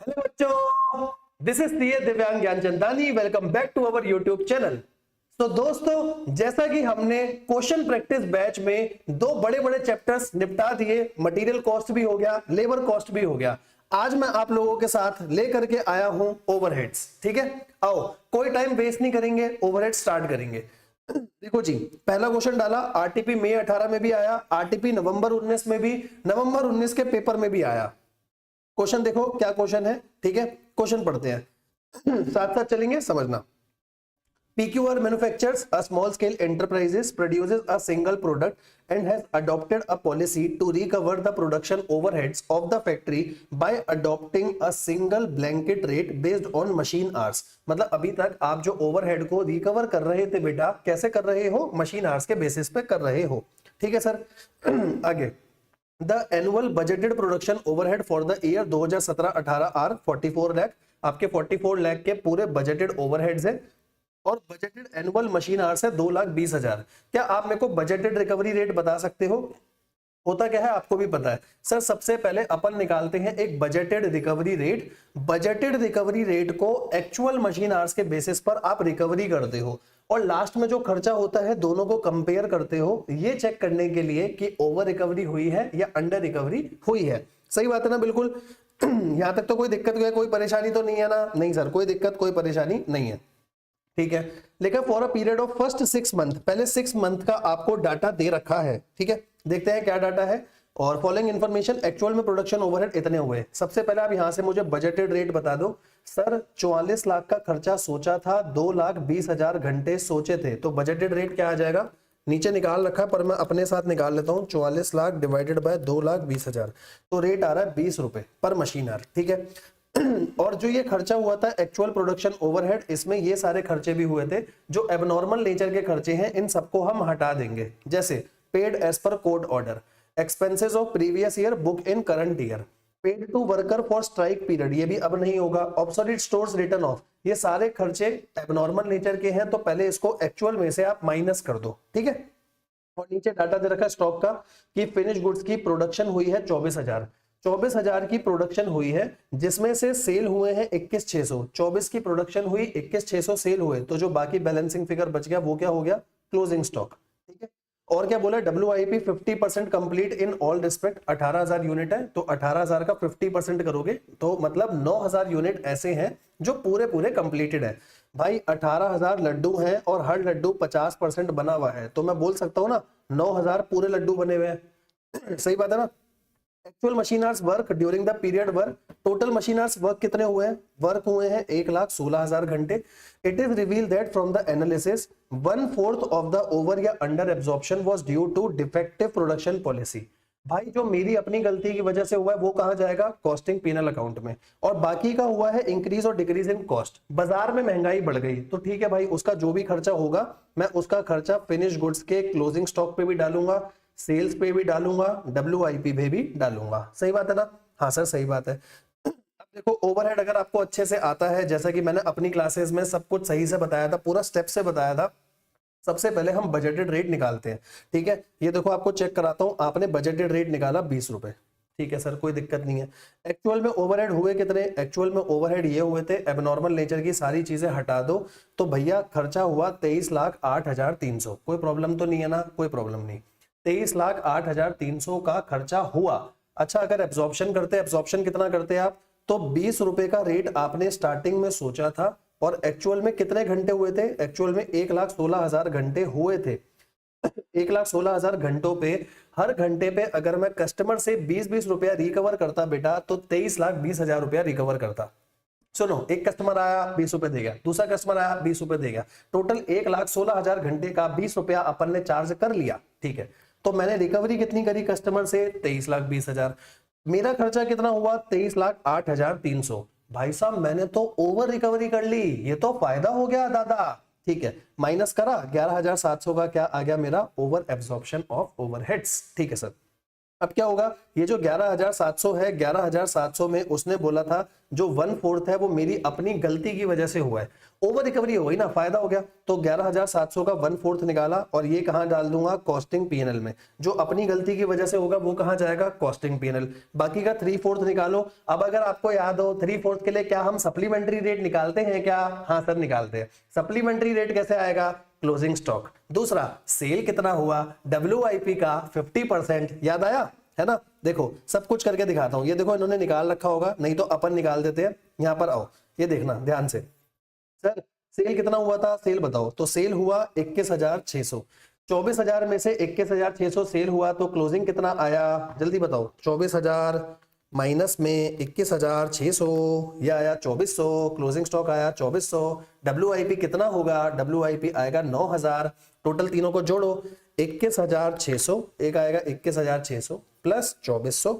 Hello बच्चों, this is CA Divyang Gyanchandani. Welcome back to our YouTube channel. तो दोस्तों, जैसा कि हमने क्वेश्चन प्रैक्टिस बैच में दो बड़े बड़े चैप्टर्स निपटा दिए, मटेरियल कॉस्ट भी हो गया, लेबर कॉस्ट भी हो गया। आज मैं आप लोगों के साथ लेकर के आया हूं ओवरहेड्स। ठीक है, आओ कोई टाइम वेस्ट नहीं करेंगे, ओवरहेड स्टार्ट करेंगे। देखो जी, पहला क्वेश्चन डाला आरटीपी मई 18 में भी आया, आरटीपी नवंबर 19 में भी, नवंबर 19 के पेपर में भी आया। क्वेश्चन देखो क्या क्वेश्चन है। ठीक है, क्वेश्चन पढ़ते हैं साथ साथ चलेंगे, समझना। PQR manufactures a small scale enterprises produces a single product and has adopted a policy to recover the production overheads of the factory by adopting a single blanket rate based on machine hours। मतलब अभी तक आप जो overhead को recover कर रहे थे बेटा, कैसे कर रहे हो? मशीन आवर्स के बेसिस पे कर रहे हो। ठीक है सर आगे, the annual budgeted production overhead for the year 2017-18 are 44 lakh. आपके 44 लाख के पूरे बजटेड ओवरहेड्स है और बजटेड एनुअल मशीन आवर्स है 2,20,000। क्या आप मेरे को बजटेड रिकवरी रेट बता सकते हो? होता क्या है आपको भी पता है सर। सबसे पहले अपन निकालते हैं एक budgeted recovery rate. Budgeted recovery rate को एक्चुअल मशीन आवर्स के बेसिस पर आप रिकवरी करते हो और लास्ट में जो खर्चा होता है दोनों को कंपेयर करते हो, ये चेक करने के लिए कि ओवर रिकवरी हुई है या अंडर रिकवरी हुई है। सही बात है ना? बिल्कुल यहां तक तो कोई दिक्कत है, कोई परेशानी तो नहीं है ना? नहीं सर, कोई दिक्कत कोई परेशानी नहीं है। ठीक है, लेकिन for a period of first 6 month, पहले 6 मंथ का आपको डाटा दे रखा है। ठीक है, देखते हैं क्या डाटा है। और फॉलोइंग इन्फॉर्मेशन, एक्चुअल में प्रोडक्शन ओवरहेड इतने हुए। सबसे पहले आप यहां से मुझे बजटेड रेट बता दो। सर 44 लाख का खर्चा सोचा था, 2,20,000 घंटे सोचे थे, तो बजटेड रेट क्या आ जाएगा? नीचे निकाल रखा है पर मैं अपने साथ निकाल लेता हूं। 44 लाख डिवाइडेड बाय 2,20,000, तो रेट आ रहा है 20 रुपए पर मशीन आवर। ठीक है और जो ये खर्चा हुआ था एक्चुअल प्रोडक्शन ओवरहेड, इसमें ये सारे खर्चे भी हुए थे जो एबनॉर्मल नेचर के खर्चे हैं, इन सबको हम हटा देंगे। जैसे paid as per court order, expenses of previous year book in current year, paid to worker for strike period, ये भी अब नहीं होगा। ऑब्सोलीट स्टोर्स रिटर्न ऑफ, ये सारे खर्चे एबनॉर्मल नेचर के हैं, तो पहले इसको एक्चुअल में से आप माइनस कर दो। ठीक है, और नीचे डाटा दे रखा स्टॉक का कि फिनिश गुड्स की प्रोडक्शन हुई है 24,000। 24,000 की प्रोडक्शन हुई है, जिसमें से सेल हुए हैं 21,600। 24 की प्रोडक्शन हुई, 21,600 सेल हुए, तो जो बाकी बैलेंसिंग फिगर बच गया वो क्या हो गया? Closing stock. ठीक है, और क्या बोला? WIP 50% complete in all respect. 18,000 unit है, तो 18,000 का 50% करोगे तो मतलब 9,000 यूनिट ऐसे हैं जो पूरे पूरे कंप्लीटेड है। भाई 18,000 लड्डू हैं और हर लड्डू 50% बना हुआ है, तो मैं बोल सकता हूं ना 9,000 पूरे लड्डू बने हुए हैं। सही बात है ना? Actual machine hours work during the period work, total machine hours work कितने हुए हैं? वर्क हुए हैं 1,16,000 घंटे। It is reveal that from the analysis 1/4 of the over या under absorption was due to defective production policy. भाई जो मेरी अपनी गलती की वजह से हुआ है वो कहां जाएगा? कॉस्टिंग पीनल अकाउंट में। और बाकी का हुआ है इंक्रीज और डिक्रीज इन कॉस्ट, बाजार में महंगाई बढ़ गई, तो ठीक है भाई, उसका जो भी खर्चा होगा मैं उसका खर्चा फिनिश गुड्स के क्लोजिंग स्टॉक पे भी डालूंगा, सेल्स पे भी डालूंगा, WIP पे भी डालूंगा। सही बात है ना? हाँ सर सही बात है। अब देखो ओवरहेड अगर आपको अच्छे से आता है, जैसा कि मैंने अपनी क्लासेस में सब कुछ सही से बताया था, पूरा स्टेप से बताया था। सबसे पहले हम बजटेड रेट निकालते हैं। ठीक है, ये देखो आपको चेक कराता हूं, आपने बजटेड रेट निकाला 20 रुपए। ठीक है सर, कोई दिक्कत नहीं है। एक्चुअल में ओवरहेड हुए कितने? एक्चुअल में ओवरहेड ये हुए थे, एबनॉर्मल नेचर की सारी चीजें हटा दो तो भैया खर्चा हुआ 23,08,300। कोई प्रॉब्लम तो नहीं है ना? कोई प्रॉब्लम नहीं। 23,08,300 का खर्चा हुआ। अच्छा, अगर एब्जॉर्प्शन करते, एब्जॉर्प्शन कितना करते आप? तो 20 रुपए का रेट आपने स्टार्टिंग में सोचा था और एक्चुअल में कितने घंटे हुए थे? एक्चुअल में 1,16,000 घंटे हुए थे। 1,16,000 घंटों पे हर घंटे पे अगर मैं कस्टमर से 20-20 रुपया रिकवर करता बेटा, तो 23,20,000 रुपया रिकवर करता। सुनो, एक कस्टमर आया 20 रुपए दे गया, दूसरा कस्टमर आया 20 रुपए दे गया, टोटल 1,16,000 घंटे का 20 रुपया अपन ने चार्ज कर लिया। ठीक है, तो मैंने रिकवरी कितनी करी कस्टमर से? 23,20,000। मेरा खर्चा कितना हुआ? 23,08,300। भाई साहब मैंने तो ओवर रिकवरी कर ली, ये तो फायदा हो गया दादा। ठीक है, माइनस करा 11,700 का क्या आ गया मेरा? Over absorption of overheads. ठीक है सर, अब क्या होगा, ये जो 11,700 है, 11,700 में उसने बोला था जो 1/4 है वो मेरी अपनी गलती की वजह से हुआ है, ओवर रिकवरी हो गई ना, फायदा हो गया। तो 11,700 का 1/4 निकाला और ये कहां डाल दूंगा, कॉस्टिंग पीएनएल में। जो अपनी गलती की वजह से होगा वो कहां जाएगा, कॉस्टिंग पीएनएल। बाकी का 3/4 निकालो। अब अगर आपको याद हो 3/4 के लिए क्या हम सप्लीमेंट्री रेट निकालते हैं क्या, हाँ सर निकालते हैं। सप्लीमेंट्री रेट कैसे आएगा, क्लोजिंग स्टॉक। दूसरा, सेल कितना हुआ, WIP का 50%, याद आया है ना। देखो सब कुछ करके दिखाता हूं, ये देखो इन्होंने निकाल रखा होगा, नहीं तो अपन निकाल देते हैं। यहां पर आओ, ये देखना ध्यान से। सर सेल कितना हुआ था, सेल बताओ। तो सेल हुआ 21,600, 24,000 में से 21,600 सेल हुआ, तो क्लोजिंग कितना आया, जल्दी बताओ। 24,000 माइनस में 21,600, यह आया 2400, क्लोजिंग स्टॉक आया 2400। WIP कितना होगा, WIP आएगा 9,000। टोटल तीनों को जोड़ो, 21,600, एक आएगा 21,600 प्लस 2400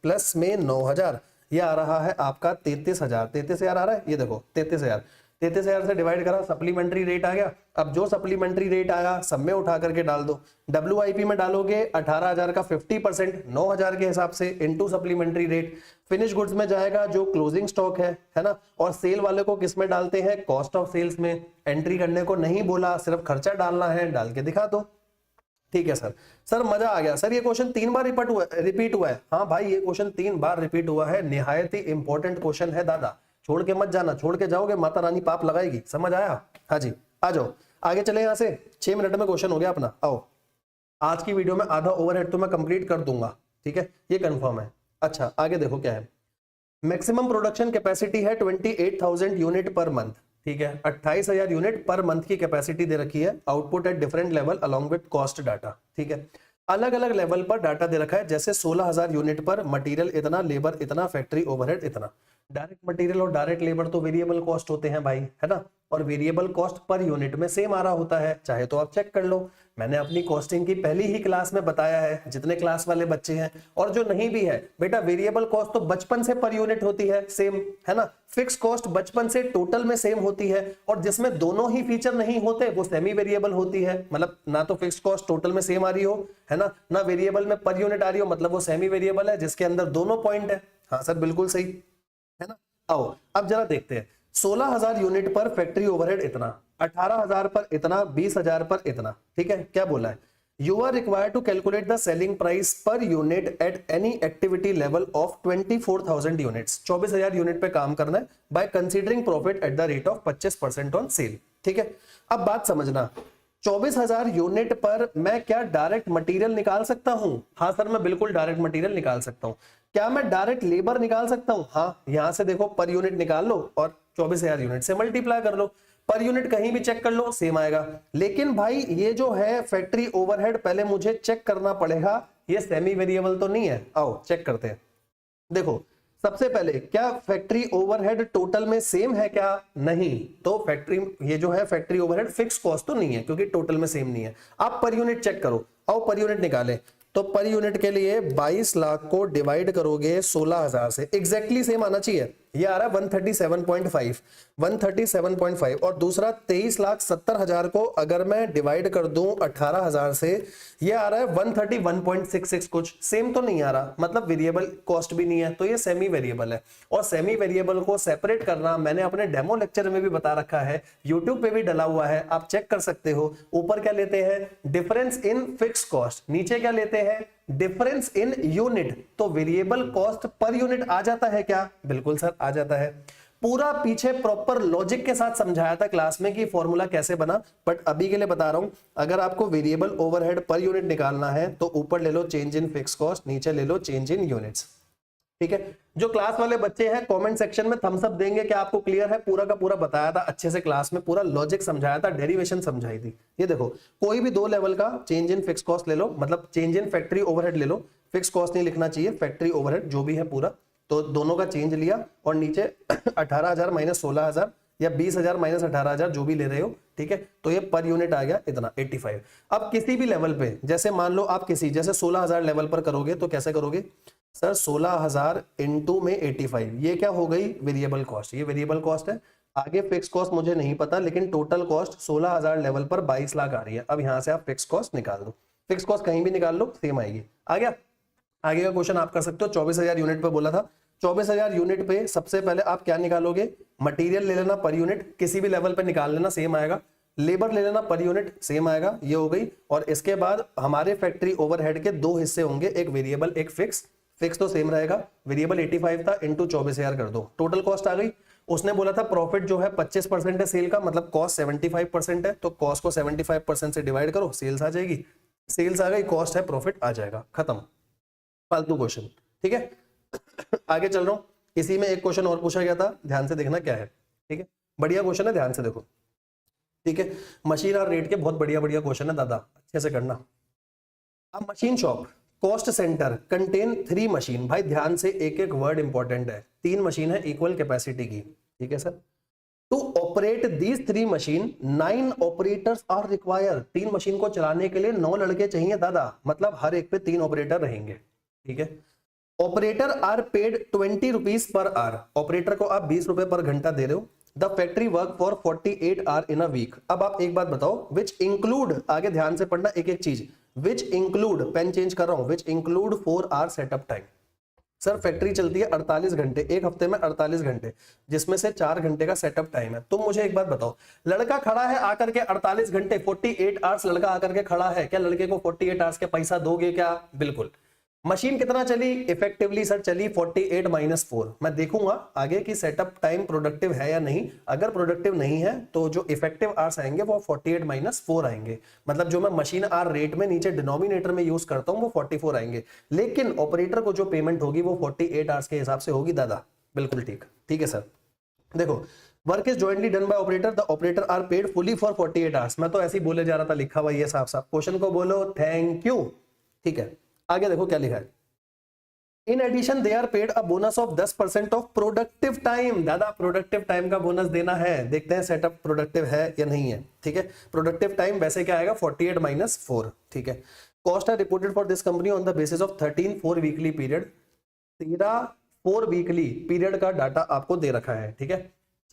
प्लस में 9,000, ये आ रहा है आपका 33,000। 33,000 आ रहा है, ये देखो 33,000। 33,000 से डिवाइड करा, सप्लीमेंट्री रेट आ गया। अब जो सप्लीमेंट्री रेट आया सब में उठा करके डाल दो। WIP में डालोगे 18,000 का 50%, 9,000 के हिसाब से into supplementary rate. Finish goods में जाएगा जो क्लोजिंग स्टॉक है ना। और सेल वाले को किस में डालते हैं, कॉस्ट ऑफ सेल्स में। एंट्री करने को नहीं बोला, सिर्फ खर्चा डालना है, डाल के दिखा दो। ठीक है सर। सर मजा आ गया सर, ये क्वेश्चन 3 बार रिपीट हुआ है। हाँ भाई ये क्वेश्चन 3 बार रिपीट हुआ है, निहायत ही इंपॉर्टेंट क्वेश्चन है दादा, छोड़ के मत जाना, छोड़ के जाओगे माता रानी पाप लगाएगी। समझ आया, हाँ जी आ जाओ आगे चले। यहां से 6 मिनट में क्वेश्चन हो गया अपना। आओ, आज की वीडियो में आधा ओवरहेड तो मैं कंप्लीट कर दूंगा, ठीक है ये कंफर्म है। अच्छा आगे देखो क्या है, मैक्सिमम प्रोडक्शन कैपेसिटी है 28,000 यूनिट पर मंथ, ठीक है 28,000 यूनिट पर मंथ की कैपेसिटी दे रखी है। Output at different level along with cost data, ठीक है अलग अलग लेवल पर डाटा दे रखा है। जैसे 16,000 यूनिट पर मटेरियल इतना, लेबर इतना, फैक्ट्री ओवरहेड इतना। डायरेक्ट मटेरियल और डायरेक्ट लेबर तो वेरिएबल कॉस्ट होते हैं भाई, है ना। और वेरिएबल कॉस्ट पर यूनिट में सेम आ रहा होता है, चाहे तो आप चेक कर लो। मैंने अपनी कॉस्टिंग की पहली ही क्लास में बताया है, जितने क्लास वाले बच्चे हैं और जो नहीं भी है, बेटा वेरिएबल कॉस्ट तो बचपन से पर यूनिट होती है सेम, है ना। फिक्स कॉस्ट बचपन से टोटल में सेम होती है, और जिसमें दोनों ही फीचर नहीं होते वो सेमी वेरिएबल होती है। मतलब ना तो फिक्स कॉस्ट टोटल में सेम आ रही हो, है ना वेरिएबल में पर यूनिट आ रही हो, मतलब वो सेमी वेरिएबल है जिसके अंदर दोनों पॉइंट है। हाँ सर बिल्कुल सही, है ना। आओ अब जरा देखते हैं, 16,000 यूनिट पर फैक्ट्री ओवरहेड इतना, 18,000 पर इतना, 20,000 पर इतना, ठीक है क्या बोला है, you are required to calculate the selling price per unit at any activity level of 24,000 units. 24,000 unit पे काम करना है by considering profit at the rate of 25% on sale, ठीक है। अब बात समझना, 24,000 यूनिट पर मैं क्या डायरेक्ट मटेरियल निकाल सकता हूं, हाँ सर मैं बिल्कुल डायरेक्ट मटेरियल निकाल सकता हूं। क्या मैं डायरेक्ट लेबर निकाल सकता हूं, हाँ यहां से देखो पर यूनिट निकाल लो और 24,000 यूनिट से मल्टीप्लाई कर लो, पर यूनिट कहीं भी चेक कर लो सेम आएगा। लेकिन भाई ये जो है फैक्ट्री ओवरहेड पहले मुझे चेक करना पड़ेगा, ये सेमी वेरिएबल तो नहीं है। आओ चेक करते हैं। देखो सबसे पहले क्या फैक्ट्री ओवरहेड टोटल में सेम है क्या, नहीं। तो फैक्ट्री ये जो है फैक्ट्री ओवरहेड फिक्स कॉस्ट तो नहीं है क्योंकि टोटल में सेम नहीं है। आप पर यूनिट चेक करो, आओ पर यूनिट निकालें। तो पर यूनिट के लिए 22 लाख को डिवाइड करोगे 16,000 से, एग्जैक्टली सेम आना चाहिए। ये आ रहा है 137.5, 137.5। और दूसरा 23,70,000 को अगर मैं डिवाइड कर दूं 18,000 से, ये आ रहा है 131.66, कुछ सेम तो नहीं आ रहा, मतलब वेरिएबल कॉस्ट भी नहीं है, तो ये सेमी वेरिएबल है। और सेमी वेरिएबल को सेपरेट करना मैंने अपने डेमो लेक्चर में भी बता रखा है, यूट्यूब पे भी डला हुआ है, आप चेक कर सकते हो। ऊपर क्या लेते हैं, डिफरेंस इन फिक्स कॉस्ट, नीचे क्या लेते हैं, डिफरेंस इन यूनिट। तो वेरिएबल कॉस्ट पर यूनिट आ जाता है क्या, बिल्कुल सर आ जाता है। पूरा पीछे प्रॉपर लॉजिक के साथ समझाया था क्लास में कि फॉर्मूला कैसे बना, बट अभी के लिए बता रहा हूं। अगर आपको वेरिएबल ओवरहेड पर यूनिट निकालना है तो ऊपर ले लो चेंज इन फिक्स कॉस्ट, नीचे ले लो चेंज इन यूनिट्स, ठीक है। जो क्लास वाले बच्चे हैं कमेंट सेक्शन में थम्स अप देंगे कि आपको क्लियर है, पूरा का पूरा बताया था अच्छे से क्लास में, पूरा लॉजिक समझाया था, डेरिवेशन समझाई थी। ये देखो कोई भी 2 लेवल का चेंज इन फिक्स कॉस्ट ले लो, मतलब चेंज इन फैक्ट्री ओवरहेड ले लो, फिक्स कॉस्ट नहीं लिखना चाहिए, फैक्ट्री ओवरहेड जो भी है पूरा, तो दोनों का चेंज लिया और नीचे 18,000 माइनस 16,000 या 20,000 माइनस 18,000 जो भी ले रहे हो, ठीक है। तो ये पर यूनिट आ गया इतना 85। अब किसी भी लेवल पे, जैसे मान लो आप किसी जैसे 16,000 लेवल पर करोगे तो कैसे करोगे सर, 16,000 इंटू में 85, ये क्या हो गई वेरिएबल कॉस्ट, ये वेरिएबल कॉस्ट है। आगे फिक्स कॉस्ट मुझे नहीं पता, लेकिन टोटल कॉस्ट 16,000 लेवल पर 22 लाख आ रही है। अब यहां से आप फिक्स कॉस्ट निकाल दो, फिक्स कॉस्ट कहीं भी निकाल लो सेम आएगी। आ गया? आगे का क्वेश्चन आप कर सकते हो। 24,000 यूनिट पे बोला था, 24,000 यूनिट पे सबसे पहले आप क्या निकालोगे, मटेरियल ले लेना पर यूनिट, किसी भी लेवल पे निकाल लेना सेम आएगा, लेबर ले लेना पर यूनिट सेम आएगा, ये हो गई। और इसके बाद हमारे फैक्ट्री ओवरहेड के दो हिस्से होंगे, एक वेरिएबल एक फिक्स। फिक्स तो सेम रहेगा, वेरिएबल 85 था, इंटू 24,000 कर दो, टोटल कॉस्ट आ गई। उसने बोला था प्रॉफिट जो है 25% है सेल का, मतलब कॉस्ट 75% है, तो कॉस्ट को 75% से डिवाइड करो, सेल्स आ जाएगी, सेल्स आ गई, कॉस्ट है, प्रॉफिट आ जाएगा, खत्म, फालतू क्वेश्चन। ठीक है, आगे चल रहा हूं। इसी में एक क्वेश्चन और पूछा गया था, ध्यान से देखना क्या है। ठीक है, बढ़िया क्वेश्चन है, ध्यान से देखो। ठीक है, मशीन और रेट के बहुत बढ़िया बढ़िया क्वेश्चन है दादा, अच्छे से करना। अब machine shop cost centre contain 3 machine, भाई ध्यान से एक एक वर्ड इंपॉर्टेंट है, 3 मशीन है इक्वल कैपेसिटी की। ठीक है sir, to operate these 3 machine 9 operators are require, 3 machine को चलाने के लिए 9 लड़के चाहिए दादा, मतलब हर एक पे 3 ऑपरेटर रहेंगे। ठीक है, operator are paid 20 rupees per hour, operator को आप 20 रुपए पर घंटा दे रहे हो। The factory work for 48 hour in a week. अब आप एक बात बताओ, विच इंक्लूड, आगे ध्यान से पढ़ना एक एक चीज, विच इंक्लूड, पेन चेंज कर रहा हूं, which include 4 hour setup time. Sir factory चलती है 48 घंटे, एक हफ्ते में 48 घंटे, जिसमें से 4 घंटे का सेटअप टाइम है। तुम मुझे एक बात बताओ, लड़का खड़ा है आकर के 48 घंटे, 48 आवर्स लड़का आकर के खड़ा है, क्या लड़के को 48 आवर्स के पैसा दोगे क्या? बिल्कुल। मशीन कितना चली इफेक्टिवली? सर चली 48 - 4। मैं देखूंगा आगे कि सेटअप टाइम प्रोडक्टिव है या नहीं, अगर प्रोडक्टिव नहीं है तो जो इफेक्टिव आवर्स आएंगे वो 48 - 4 आएंगे, मतलब जो मैं मशीन आवर रेट में नीचे डिनोमिनेटर में यूज करता हूं वो 44 आएंगे, लेकिन ऑपरेटर को जो पेमेंट होगी वो 48 आवर्स के हिसाब से होगी दादा। बिल्कुल ठीक, ठीक है सर। देखो, work is jointly done by operator, the operator are paid fully for 48 hours. मैं तो ऐसे ही बोले जा रहा था, लिखा हुआ ये साफ साफ, क्वेश्चन को बोलो थैंक यू। ठीक है, आगे देखो क्या लिखा है, in addition they are paid a bonus of 10% of productive time. दादा प्रोडक्टिव टाइम का बोनस देना है, देखते हैं सेटअप प्रोडक्टिव है या नहीं है। ठीक है, प्रोडक्टिव टाइम वैसे क्या आएगा 48 - 4। ठीक है, cost are reported for this company on the basis of 13 4 weekly period, 13 4 weekly period का डाटा आपको दे रखा है। ठीक है,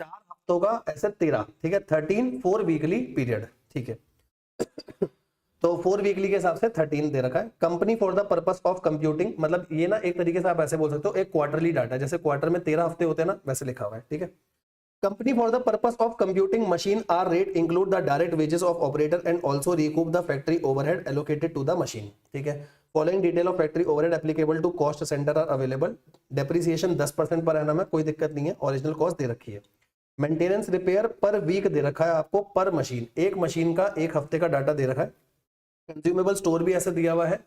4 हफ्तों का ऐसे 13। ठीक है, 13 4 वीकली पीरियड। ठीक है, तो 4 वीकली के हिसाब से 13 दे रखा है। Company for the purpose of computing, मतलब ये ना एक तरीके से आप ऐसे बोल सकते हो, एक क्वार्टरली डाटा, जैसे क्वार्टर में 13 हफ्ते होते हैं ना, वैसे लिखा हुआ है। ठीक है, company for the purpose of computing machine hour rate include the direct wages of operator and also recoup the factory overhead allocated to the machine. ठीक है, following detail of factory overhead applicable to cost center are available. Depreciation 10% per annum है, कोई दिक्कत नहीं है, original cost दे रखी है। Maintenance repair पर वीक दे रखा है आपको, पर मशीन, एक मशीन का एक हफ्ते का डाटा दे रखा है। कंज्यूमेबल स्टोर भी ऐसे दिया हुआ है।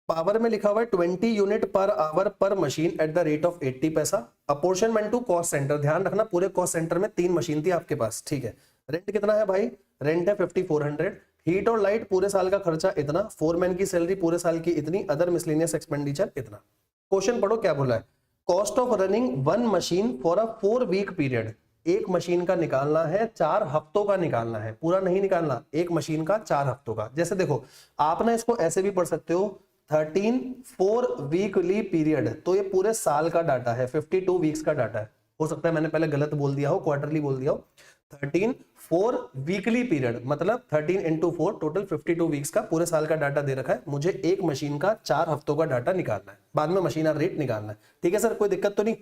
पावर में लिखा हुआ है 20 यूनिट पर आवर पर machine eight the rate of 80 पैसा। अपॉर्शनमेंट टू कॉस्ट सेंटर, ध्यान रखना पूरे कॉस्ट सेंटर में 3 मशीन थी आपके पास। ठीक है, रेंट कितना है भाई? रेंट है 5400। हीट और लाइट पूरे साल का खर्चा इतना, फोरमैन की सैलरी पूरे साल की इतनी, अदर मिसलेनियस एक्सपेंडिचर इतना। क्वेश्चन पढ़ो क्या बोला है, cost of running 1 machine for a 4 week period. एक मशीन का निकालना है, 4 हफ्तों का निकालना है, पूरा नहीं निकालना, एक मशीन का 4 हफ्तों का। जैसे देखो आप ना इसको ऐसे भी पढ़ सकते हो, 13 4 वीकली पीरियड, तो ये पूरे साल का डाटा है, 52 वीक्स का डाटा है। हो सकता है मैंने पहले गलत बोल दिया हो, क्वार्टरली बोल दिया हो। 13 4 वीकली पीरियड मतलब 13 × 4 टोटल 52 वीक्स का पूरे साल का डाटा दे रखा है। मुझे एक मशीन का 4 हफ्तों का डाटा निकालना है, बाद में मशीन रेट निकालना है। ठीक है सर, कोई दिक्कत तो नहीं?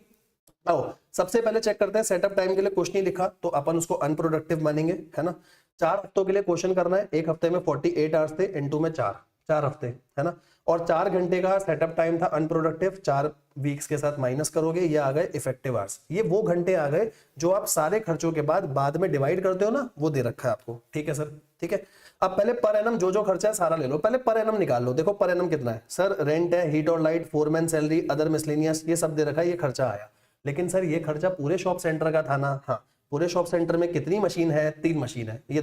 आओ सबसे पहले चेक करते हैं, सेटअप टाइम के लिए क्वेश्चन नहीं लिखा तो अपन उसको अनप्रोडक्टिव मानेंगे, है ना। 4 हफ्तों के लिए क्वेश्चन करना है, एक हफ्ते में 48 आवर्स थे, इनटू में 4 हफ्ते, है ना। और 4 घंटे का सेटअप टाइम था अनप्रोडक्टिव, 4 वीक्स के साथ माइनस करोगे, ये आ गए इफेक्टिव आवर्स। ये वो घंटे आ गए जो आप सारे खर्चों के बाद में डिवाइड करते हो ना, वो दे रखा है आपको। ठीक है सर, ठीक है। अब पहले पर एनम जो खर्चा है सारा ले लो, पहले पर एनम निकाल लो। देखो पर एनम कितना है सर, रेंट है, हीट और light, foreman salary, other miscellaneous, ये सब दे रखा है, ये खर्चा आया। लेकिन सर ये खर्चा पूरे शॉप सेंटर का था ना? हाँ, पूरे शॉप सेंटर में कितनी मशीन है? 3 मशीन है। ये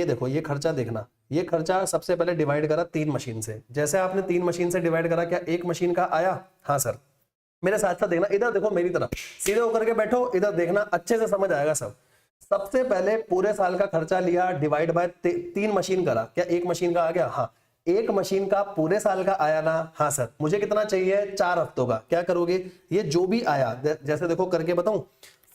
देखो ये खर्चा देखना, ये खर्चा सबसे पहले डिवाइड करा 3 मशीन से। जैसे आपने 3 मशीन से डिवाइड करा, क्या एक मशीन का आया? हाँ सर, मेरे साथ साथ देखना, इधर देखो मेरी तरफ, सीधे होकर के बैठो, इधर देखना, अच्छे से समझ आएगा सब। सबसे पहले पूरे साल का खर्चा लिया, डिवाइड बाय 3 मशीन करा, क्या एक मशीन का आ गया? हाँ, एक मशीन का पूरे साल का आया ना? हाँ सर। मुझे कितना चाहिए? 4 हफ्तों का। क्या करोगे, ये जो भी आया, जैसे देखो करके बताऊं,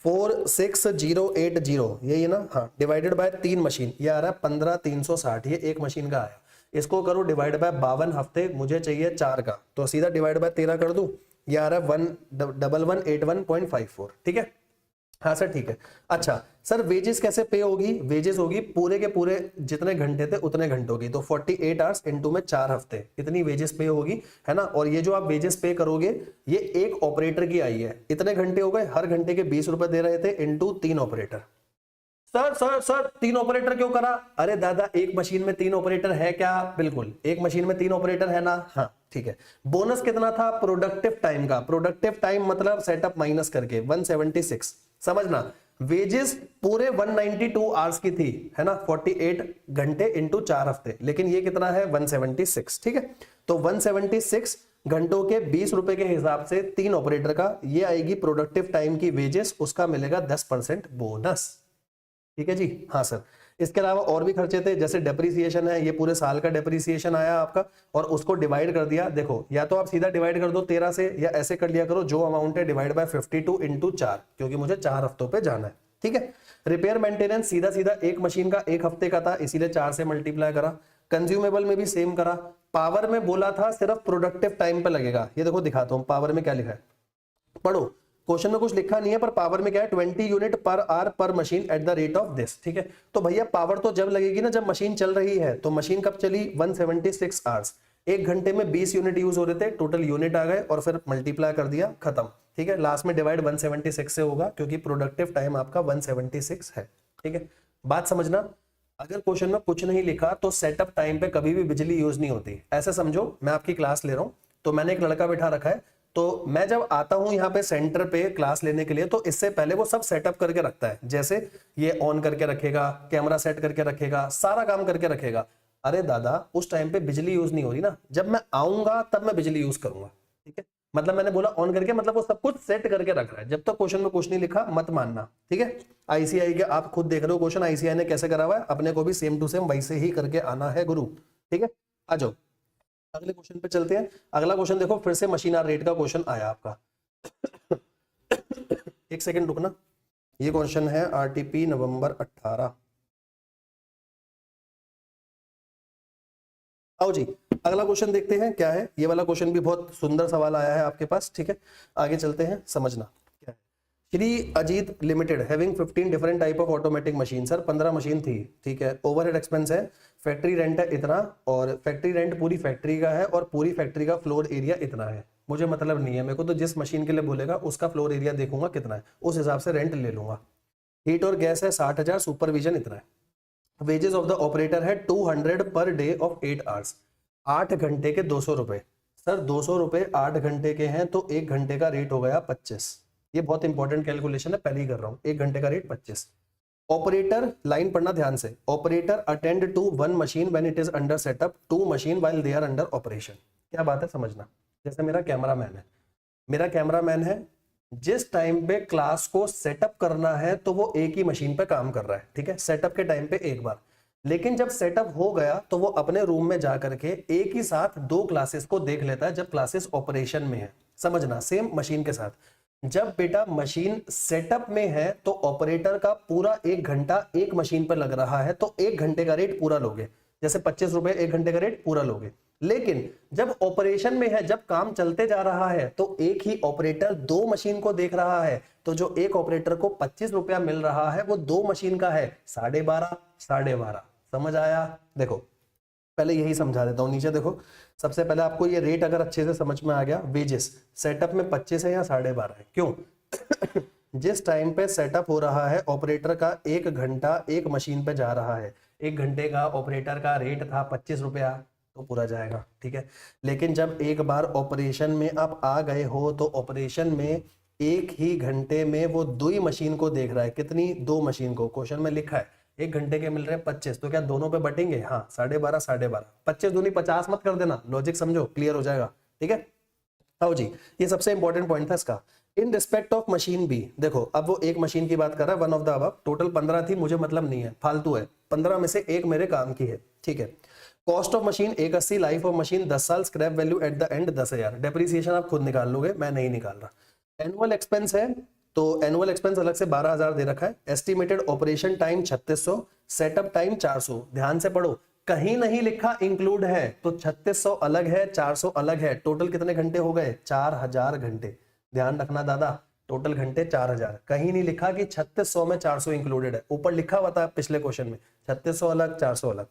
46080 यही है ना? हाँ, डिवाइडेड बाय 3 मशीन, ये आ रहा है 15360, ये एक मशीन का आया। इसको करो डिवाइड बाय 52 हफ्ते, मुझे चाहिए 4 का, तो सीधा डिवाइड बाय 13 कर दूं, ये आ रहा है 1181.54। ठीक है, हाँ सर ठीक है। अच्छा सर वेजेस कैसे पे होगी? वेजेस होगी पूरे के पूरे जितने घंटे थे उतने घंटों की, तो 48 आवर्स इनटू में 4 हफ्ते, इतनी वेजेस पे होगी, है ना। और ये जो आप वेजेस पे करोगे ये एक ऑपरेटर की आई है, इतने घंटे हो गए, हर घंटे के 20 रुपए दे रहे थे इनटू 3 ऑपरेटर। सर 3 ऑपरेटर क्यों करा? अरे दादा एक मशीन में 3 ऑपरेटर है क्या? बिल्कुल, एक मशीन में 3 ऑपरेटर है ना। हाँ ठीक है। बोनस कितना था? प्रोडक्टिव टाइम का, प्रोडक्टिव टाइम मतलब सेटअप माइनस करके 176, समझना। वेजेस पूरे 192 आवर्स की थी, है ना, 48 घंटे इंटू 4 हफ्ते, लेकिन ये कितना है 176। ठीक है, तो 176 घंटों के 20 रुपए के हिसाब से 3 ऑपरेटर का ये आएगी प्रोडक्टिव टाइम की वेजेस, उसका मिलेगा 10% बोनस। ठीक है जी, हाँ सर। इसके अलावा और भी खर्चे थे, जैसे डेप्रीसिएशन है, ये पूरे साल का डेप्रीसिएशन आया आपका, और उसको डिवाइड कर दिया। देखो या तो आप सीधा डिवाइड कर दो 13 से, या ऐसे कर लिया करो जो अमाउंट है डिवाइड बाय 52 इंटू 4, क्योंकि मुझे 4 हफ्तों पे जाना है। ठीक है। रिपेयर मेंटेनेंस सीधा सीधा एक मशीन का 1 हफ्ते का था, इसीलिए 4 से मल्टीप्लाई करा। कंज्यूमेबल में भी सेम करा। पावर में बोला था सिर्फ प्रोडक्टिव टाइम पे लगेगा, ये देखो दिखाता हूं पावर में क्या लिखा है, पढ़ो। क्वेश्चन में कुछ लिखा नहीं है, पर पावर में क्या है 20 यूनिट पर आवर पर machine eight the rate of this. ठीक है, तो भैया पावर तो जब लगेगी ना जब मशीन चल रही है, तो मशीन कब चली 176 आवर्स, एक घंटे में 20 यूनिट यूज हो रहे थे, टोटल यूनिट आ गए और फिर मल्टीप्लाई कर दिया, खत्म। ठीक है, लास्ट में डिवाइड 176 से होगा क्योंकि प्रोडक्टिव टाइम आपका 176 है। ठीक है, बात समझना। अगर क्वेश्चन में कुछ नहीं लिखा तो सेटअप टाइम पे कभी भी बिजली यूज नहीं होती। ऐसे समझो मैं आपकी क्लास ले रहा हूं, तो मैंने एक लड़का बैठा रखा है, तो मैं जब आता हूं यहाँ पे सेंटर पे क्लास लेने के लिए, तो इससे पहले वो सब सेटअप करके रखता है, जैसे ये ऑन करके रखेगा, कैमरा सेट करके रखेगा, सारा काम करके रखेगा। अरे दादा उस टाइम पे बिजली यूज नहीं हो रही ना, जब मैं आऊंगा तब मैं बिजली यूज करूंगा। ठीक है, मतलब मैंने बोला ऑन करके, मतलब वो सब कुछ सेट करके रख रहा है। जब तक क्वेश्चन में कुछ नहीं लिखा मत मानना। ठीक है, आईसीआई के आप खुद देख रहे हो क्वेश्चन, आईसीआई ने कैसे करा हुआ है, अपने को भी सेम टू सेम वैसे ही करके आना है गुरु। ठीक है, आ जाओ अगले क्वेश्चन पे चलते हैं। अगला क्वेश्चन देखो, फिर से मशीन आर रेट का क्वेश्चन आया आपका। एक सेकंड रुकना, ये क्वेश्चन है आरटीपी नवंबर 18। आओ जी अगला क्वेश्चन देखते हैं क्या है। ये वाला क्वेश्चन भी बहुत सुंदर सवाल आया है आपके पास। ठीक है, आगे चलते हैं, समझना क्या है। Shri Ajit limited having 15 different type of automatic machine. Sir 15 machine थी, ठीक है, ओवरहेड एक्सपेंस है, फैक्ट्री रेंट है इतना, और फैक्ट्री रेंट पूरी फैक्ट्री का है, और पूरी फैक्ट्री का फ्लोर एरिया इतना है। मुझे मतलब नहीं है, मेरे को तो जिस मशीन के लिए बोलेगा उसका फ्लोर एरिया देखूंगा कितना है, उस हिसाब से रेंट ले लूंगा। हीट और गैस है 60,000, सुपरविजन इतना है। वेजेस ऑफ द ऑपरेटर है 200 पर डे ऑफ 8 आवर्स, 8 घंटे के 200 रुपए। सर 200 रुपए 8 घंटे के हैं, तो 1 घंटे का रेट हो गया 25। ये बहुत इंपॉर्टेंट कैलकुलेशन है, पहले ही कर रहा हूं। 1 घंटे का रेट 25। ऑपरेटर, लाइन पढ़ना ध्यान से, operator attend to 1 machine when it is under setup, 2 machine while they are under operation. क्या बात है समझना। जैसे मेरा कैमरामैन है, मेरा कैमरामैन है, जिस टाइम पे क्लास को सेटअप करना है तो वो एक ही मशीन पे काम कर रहा है। ठीक है, सेटअप के टाइम पे एक बार, लेकिन जब सेटअप हो गया तो वो अपने रूम में जाकर के एक ही साथ 2 क्लासेस को देख लेता है जब क्लासेस ऑपरेशन में है। समझना, सेम मशीन के साथ। जब बेटा मशीन सेटअप में है तो ऑपरेटर का पूरा 1 घंटा एक मशीन पर लग रहा है, तो 1 घंटे का रेट पूरा लोगे, जैसे 25 रुपए 1 घंटे का रेट पूरा लोगे। लेकिन जब ऑपरेशन में है, जब काम चलते जा रहा है, तो एक ही ऑपरेटर 2 मशीन को देख रहा है, तो जो एक ऑपरेटर को 25 रुपया मिल रहा है वो 2 मशीन का है 12.5 12.5। समझ आया? देखो पहले यही समझा देता हूं, नीचे देखो। सबसे पहले आपको ये रेट अगर अच्छे से समझ में आ गया, वेजेस सेटअप में 25 है या 12.5 है, क्यों? जिस टाइम पे सेटअप हो रहा है ऑपरेटर का 1 घंटा एक मशीन पे जा रहा है, 1 घंटे का ऑपरेटर का रेट था 25 रुपया, तो पूरा जाएगा। ठीक है, लेकिन जब एक बार ऑपरेशन में आप आ गए हो तो ऑपरेशन में एक ही घंटे में वो 2 मशीन को देख रहा है। कितनी? 2 मशीन को। क्वेश्चन में लिखा है 1 घंटे के मिल रहे हैं 25, तो क्या दोनों पे बटेंगे? हाँ, 12.5 12.5, 25 दूनी 50 मत कर देना, लॉजिक समझो, क्लियर हो जाएगा। ठीक है, आओ जी, ये सबसे इंपॉर्टेंट पॉइंट था इसका। In respect of machine B, देखो अब वो एक मशीन की बात कर रहा है, one of the above, total 15 थी, मुझे मतलब नहीं है, फालतू है, 15 में से एक मेरे काम की है। ठीक है, cost of machine 180, life of machine 10 साल, scrap value at the end 10,000। Depreciation आप खुद निकाल लोगे, मैं नहीं निकाल रहा। एनुअल एक्सपेंस है, तो एनुअल एक्सपेंस अलग से 12,000 दे रखा है। Estimated operation time 3600, setup time 400। ध्यान से पढ़ो, कहीं नहीं लिखा इंक्लूड है, तो 3600 अलग है, 400 अलग है, टोटल कितने घंटे हो गए? 4000 घंटे। ध्यान रखना दादा, टोटल घंटे 4000। कहीं नहीं लिखा कि 3600 में 400 इंक्लूडेड है, ऊपर लिखा हुआ था पिछले क्वेश्चन में 3600 अलग 400 अलग।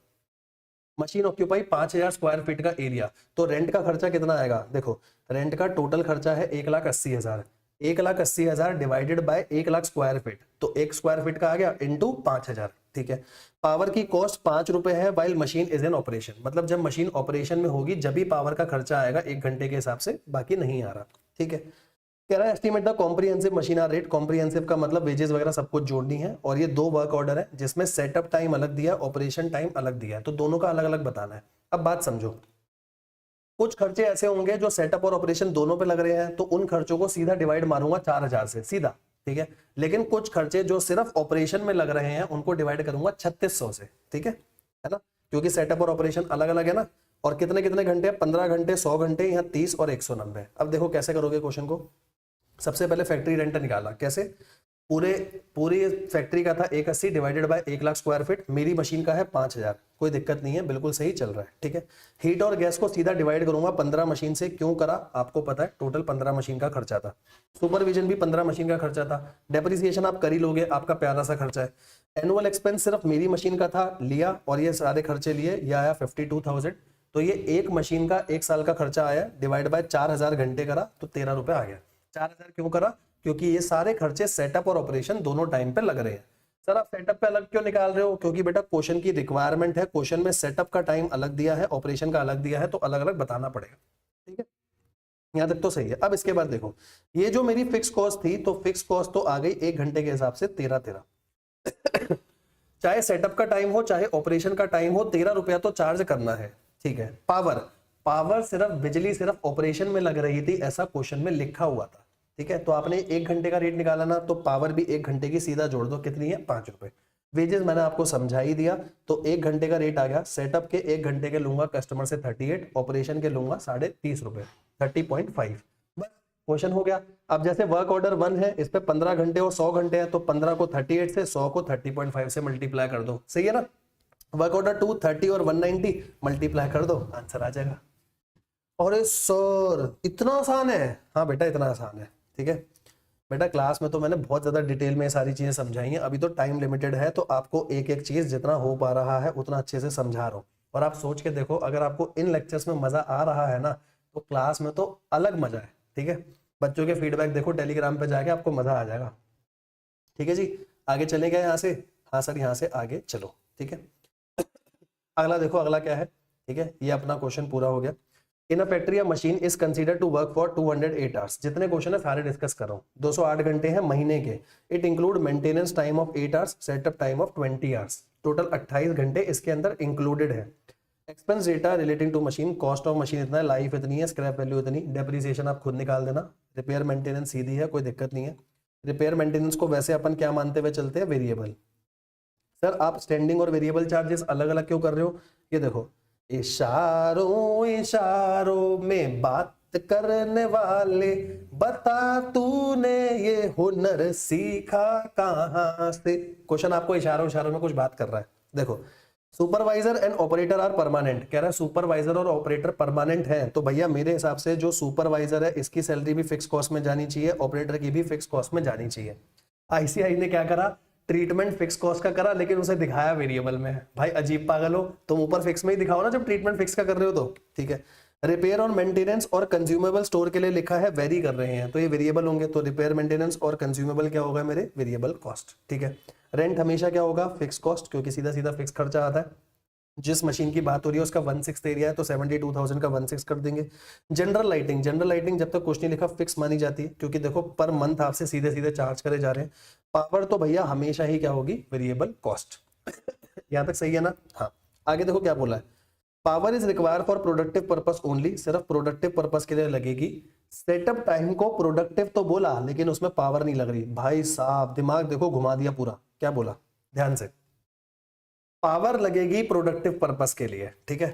मशीन ऑक्यूपाई 5000 स्क्वायर फीट का एरिया, तो रेंट का खर्चा कितना आएगा? देखो रेंट का टोटल खर्चा है 1,80,000, 1,80,000 डिवाइडेड बाय 1,00,000 स्क्वायर फीट, तो 1 स्क्वायर फीट का आ गया इंटू 5000। ठीक है, पावर की कॉस्ट 5 रुपए है while machine is in operation, मतलब जब मशीन ऑपरेशन में होगी जब भी पावर का खर्चा आएगा 1 घंटे के हिसाब से, बाकी नहीं आ रहा। ठीक है, कह रहा है estimate the comprehensive machiner rate. Comprehensive का मतलब वेजेस वगैरह सब कुछ जोड़नी है, और ये 2 वर्क ऑर्डर है जिसमें सेटअप टाइम अलग दिया, ऑपरेशन टाइम अलग दिया है, तो दोनों का अलग अलग बताना है। अब बात समझो, कुछ खर्चे ऐसे होंगे जो सेटअप और ऑपरेशन दोनों पे लग रहे हैं, तो उन खर्चों को सीधा डिवाइड मारूंगा 4000 से सीधा। ठीक है, लेकिन कुछ खर्चे जो सिर्फ ऑपरेशन में लग रहे हैं उनको डिवाइड करूंगा 3600 से। ठीक है ना, क्योंकि सेटअप और ऑपरेशन अलग अलग है ना। और कितने कितने घंटे? 15 घंटे, 100 घंटे, यहाँ 30 और 190। अब देखो कैसे करोगे क्वेश्चन को। सबसे पहले फैक्ट्री रेंट निकाला, कैसे? पूरी फैक्ट्री का था 180 डिवाइडेड बाय 1,00,000 स्क्वायर फीट, मेरी मशीन का है 5000, कोई दिक्कत नहीं है, बिल्कुल सही चल रहा है। ठीक है, हीट और गैस को सीधा डिवाइड करूंगा 15 मशीन से। क्यों करा आपको पता है, टोटल 15 मशीन का खर्चा था, सुपरविजन भी 15 मशीन का खर्चा था, डेप्रिसिएशन आप कर ही लोगे, आपका प्यारा सा खर्चा है। एनुअल एक्सपेंस सिर्फ मेरी मशीन का था, लिया और ये सारे खर्चे लिए, ये आया 52,000। तो ये एक मशीन का 1 साल का खर्चा आया, डिवाइड बाय 4000 घंटे करा तो 13 रुपए आ गया। 4000 क्यों करा? क्योंकि ये सारे खर्चे सेटअप और ऑपरेशन दोनों टाइम पे लग रहे हैं। सर आप सेटअप पे अलग क्यों निकाल रहे हो? क्योंकि बेटा क्वेश्चन की रिक्वायरमेंट है, क्वेश्चन में सेटअप का टाइम अलग दिया है, ऑपरेशन का अलग दिया है, तो अलग अलग बताना पड़ेगा। ठीक है, यहां तक तो सही है। अब इसके बाद देखो, ये जो मेरी फिक्स कॉस्ट थी, तो फिक्स कॉस्ट तो आ गई 1 घंटे के हिसाब से 13 चाहे सेटअप का टाइम हो चाहे ऑपरेशन का टाइम हो, 13 रुपया तो चार्ज करना है। ठीक है, पावर सिर्फ बिजली सिर्फ ऑपरेशन में लग रही थी, ऐसा क्वेश्चन में लिखा हुआ था। ठीक है, तो आपने 1 घंटे का रेट निकाला ना, तो पावर भी 1 घंटे की सीधा जोड़ दो, कितनी है? 5 रुपए। वेजेस मैंने आपको समझा ही दिया, तो 1 घंटे का रेट आ गया। सेटअप के 1 घंटे के लूंगा कस्टमर से 38, ऑपरेशन के लूंगा 30.5 रुपए, 30.5। बस क्वेश्चन हो गया। अब जैसे वर्क ऑर्डर 1 है, इस पे 15 घंटे और 100 घंटे है, तो 15 को 38 से, 100 को 30.5 से मल्टीप्लाई कर दो, सही है ना। वर्क ऑर्डर 2 30 और 190 मल्टीप्लाई कर दो, आंसर आ जाएगा। अरे सर इतना आसान है? हाँ बेटा इतना आसान है। ठीक है बेटा, क्लास में तो मैंने बहुत ज्यादा डिटेल में सारी चीजें समझाई हैं, अभी तो टाइम लिमिटेड है, तो आपको एक एक चीज जितना हो पा रहा है उतना अच्छे से समझा रहा हूँ। और आप सोच के देखो, अगर आपको इन लेक्चर्स में मजा आ रहा है ना, तो क्लास में तो अलग मजा है। ठीक है, बच्चों के फीडबैक देखो टेलीग्राम पे जाके, आपको मजा आ जाएगा। ठीक है जी, आगे चले गए यहाँ से? हाँ सर यहाँ से आगे चलो। ठीक है, अगला देखो, अगला क्या है? ठीक है, ये अपना क्वेश्चन पूरा हो गया। In a factory a machine is consider to work for 208 hours. जितने क्वेश्चन है सारे डिस्कस कर रहा हूँ। 208 घंटे हैं महीने के। It include maintenance time of 8 hours, setup time of 20 hours, total 28 घंटे इसके अंदर इंक्लूडेड है। Expense data relating to machine, cost of machine इतना है, लाइफ इतनी है, स्क्रैप वैल्यू इतनी, डेप्रिसिएशन आप खुद निकाल देना, रिपेयर मेंटेनेंस सीधी है, कोई दिक्कत नहीं है। रिपेयर मेंटेनेंस को वैसे अपन क्या मानते हुए चलते हैं? वेरिएबल। सर आप स्टैंडिंग और वेरिएबल चार्जेस अलग अलग क्यों कर रहे हो? ये देखो, इशारों इशारों में बात करने वाले, बता तूने ये हुनर सीखा कहां से। क्वेश्चन आपको इशारों इशारों में कुछ बात कर रहा है। देखो, supervisor and operator are permanent, कह रहा है सुपरवाइजर और ऑपरेटर परमानेंट है, तो भैया मेरे हिसाब से जो सुपरवाइजर है इसकी सैलरी भी फिक्स कॉस्ट में जानी चाहिए, ऑपरेटर की भी फिक्स कॉस्ट में जानी चाहिए। आईसीआई ने क्या करा? ट्रीटमेंट फिक्स कॉस्ट का करा, लेकिन उसे दिखाया वेरिएबल में। भाई अजीब पागल हो तुम, ऊपर फिक्स में ही दिखाओ ना जब ट्रीटमेंट फिक्स का कर रहे हो तो। ठीक है, रिपेयर और मेंटेनेंस और कंज्यूमेबल स्टोर के लिए लिखा है वेरी कर रहे हैं, तो ये वेरिएबल होंगे, तो रिपेयर मेंटेनेंस और कंज्यूमेबल क्या होगा मेरे? Variable cost. ठीक है, रेंट हमेशा क्या होगा? फिक्स कॉस्ट, क्योंकि सीधा सीधा फिक्स खर्चा आता है। जिस मशीन की बात हो रही है उसका 1/6 एरिया है, तो 72,000 का 1/6 कर देंगे। जनरल लाइटिंग, जनरल लाइटिंग जब तक कुछ नहीं लिखा फिक्स मानी जाती है, क्योंकि देखो पर मंथ आपसे सीधे सीधे चार्ज करे जा रहे हैं। पावर तो भैया हमेशा ही क्या होगी? Variable cost. यहां तक सही है ना? हाँ, आगे देखो क्या बोला है। Power is require for productive purpose only, सिर्फ प्रोडक्टिव पर्पस के लिए लगेगी। सेटअप टाइम को प्रोडक्टिव तो बोला, लेकिन उसमें पावर नहीं लग रही। भाई साहब दिमाग देखो घुमा दिया पूरा। क्या बोला? ध्यान से, पावर लगेगी प्रोडक्टिव पर्पस के लिए। ठीक है,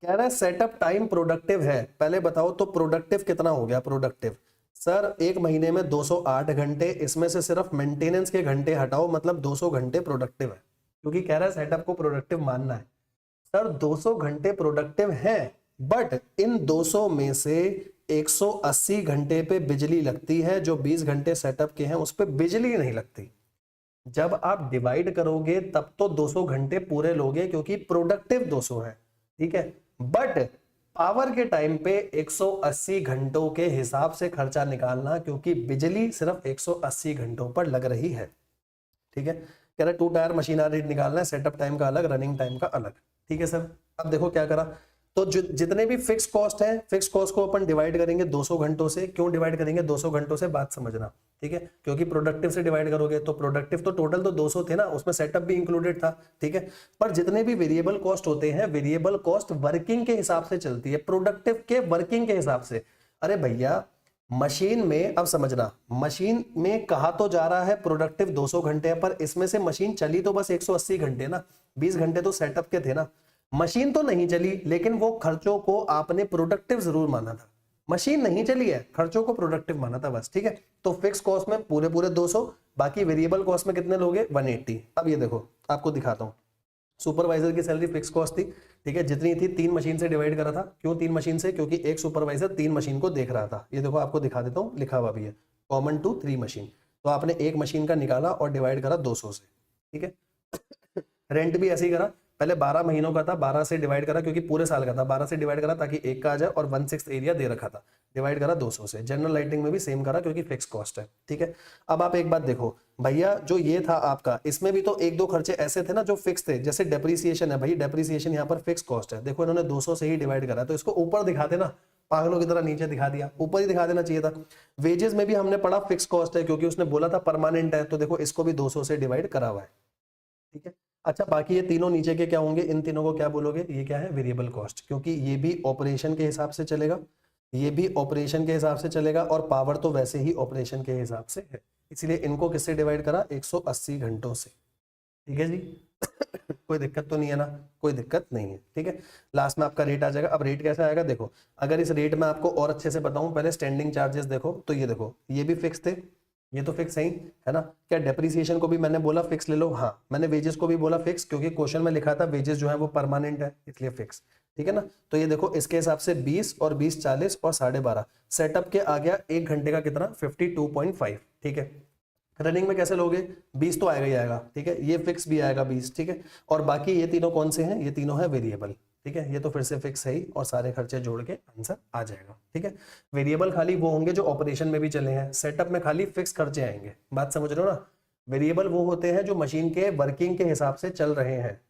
कह रहा है सेटअप टाइम प्रोडक्टिव है। पहले बताओ तो प्रोडक्टिव कितना हो गया? प्रोडक्टिव सर एक महीने में 208 घंटे, इसमें से सिर्फ मेंटेनेंस के घंटे हटाओ, मतलब 200 घंटे प्रोडक्टिव है, क्योंकि कह रहा है सेटअप को प्रोडक्टिव मानना है। सर 200 घंटे प्रोडक्टिव हैं, बट इन 200 में से 180 घंटे पे बिजली लगती है, जो 20 घंटे सेटअप के हैं उस पे बिजली नहीं लगती। जब आप डिवाइड करोगे तब तो 200 घंटे पूरे लोगे क्योंकि प्रोडक्टिव 200 है, ठीक है। बट पावर के टाइम पे 180 घंटों के हिसाब से खर्चा निकालना, क्योंकि बिजली सिर्फ 180 घंटों पर लग रही है, ठीक है। कह रहा 2 टायर मशीनरी निकालना है, सेटअप टाइम का अलग, रनिंग टाइम का अलग, ठीक है सर। अब देखो क्या करा, तो जितने भी फिक्स कॉस्ट है, फिक्स कॉस्ट को अपन डिवाइड करेंगे 200 घंटों से। क्यों डिवाइड करेंगे 200 घंटों से, बात समझना, ठीक है। क्योंकि प्रोडक्टिव से डिवाइड करोगे तो प्रोडक्टिव तो टोटल तो 200 थे ना, उसमें सेटअप भी इंक्लूडेड था, ठीक है। पर जितने भी वेरिएबल कॉस्ट होते हैं, वेरिएबल कॉस्ट वर्किंग के हिसाब से चलती है, प्रोडक्टिव के वर्किंग के हिसाब से। अरे भैया मशीन में, अब समझना, मशीन में कहा तो जा रहा है प्रोडक्टिव 200 घंटे है, पर इसमें से मशीन चली तो बस 180 घंटे ना, 20 घंटे तो सेटअप के थे ना। मशीन तो नहीं चली, लेकिन वो खर्चों को आपने प्रोडक्टिव जरूर माना था। मशीन नहीं चली है, खर्चों को प्रोडक्टिव माना था बस, ठीक है। तो फिक्स कॉस्ट में पूरे 200, बाकी वेरिएबल कॉस्ट में कितने लोगे 180। अब ये देखो आपको दिखाता हूं, सुपरवाइजर की सैलरी फिक्स कॉस्ट थी, ठीक है, जितनी थी 3 मशीन से डिवाइड करा था। क्यों 3 मशीन से, क्योंकि एक सुपरवाइजर 3 मशीन को देख रहा था। ये देखो आपको दिखा देता हूं, लिखा हुआ भी है कॉमन टू 3 मशीन। तो आपने एक मशीन का निकाला और डिवाइड करा 200 से, ठीक है। रेंट भी ऐसे ही करा, पहले 12 महीनों का था, 12 से डिवाइड करा क्योंकि पूरे साल का था, 12 से डिवाइड करा ताकि एक का आ जाए, और 1/6 एरिया दे रखा था, डिवाइड करा 200 से। जनरल लाइटिंग में भी सेम करा क्योंकि फिक्स कॉस्ट है, ठीक है। अब आप एक बात देखो भैया, जो ये था आपका, इसमें भी तो 1-2 खर्चे ऐसे थे ना जो फिक्स थे, जैसे डेप्रीसिएशन है, भाई डेप्रीसिएशन यहाँ पर फिक्स कॉस्ट है। देखो इन्होंने 200 से ही डिवाइड करा, तो इसको ऊपर दिखा देना, पागलों की तरह नीचे दिखा दिया, ऊपर ही दिखा देना चाहिए था। वेजेस में भी हमने पढ़ा फिक्स कॉस्ट है, क्योंकि उसने बोला था परमानेंट है, तो देखो इसको भी 200 से डिवाइड करा हुआ है, ठीक है। अच्छा बाकी ये तीनों नीचे के क्या होंगे, इन तीनों को क्या बोलोगे, ये क्या है वेरिएबल कॉस्ट, क्योंकि ये भी ऑपरेशन के हिसाब से चलेगा, ये भी ऑपरेशन के हिसाब से चलेगा, और पावर तो वैसे ही ऑपरेशन के हिसाब से है, इसलिए इनको किससे डिवाइड करा 180 घंटों से, ठीक है जी। कोई दिक्कत तो नहीं है ना, कोई दिक्कत नहीं है, ठीक है। लास्ट में आपका रेट आ जाएगा। अब रेट कैसे आएगा देखो, अगर इस रेट में आपको और अच्छे से बताऊं, पहले स्टैंडिंग चार्जेस देखो, तो ये देखो ये भी फिक्स थे, ये तो फिक्स है ना। क्या डेप्रीसिएशन को भी मैंने बोला फिक्स ले लो, हाँ मैंने वेजेस को भी बोला फिक्स, क्योंकि क्वेश्चन में लिखा था वेजेस जो है वो परमानेंट है, इसलिए फिक्स, ठीक है ना। तो ये देखो इसके हिसाब से 20 और 20 40 और 12.5, सेटअप के आ गया 1 घंटे का कितना 52.5, ठीक है। रनिंग में कैसे लोगे, 20 तो आएगा ही आएगा, ठीक है, ये फिक्स भी आएगा 20, ठीक है। और बाकी ये तीनों कौन से हैं, ये तीनों है वेरिएबल, ठीक है। ये तो फिर से फिक्स है ही, और सारे खर्चे जोड़ के आंसर आ जाएगा, ठीक है। वेरिएबल खाली वो होंगे जो ऑपरेशन में भी चले हैं, सेटअप में खाली फिक्स खर्चे आएंगे, बात समझ रहे हो ना। वेरिएबल वो होते हैं जो मशीन के वर्किंग के हिसाब से चल रहे हैं,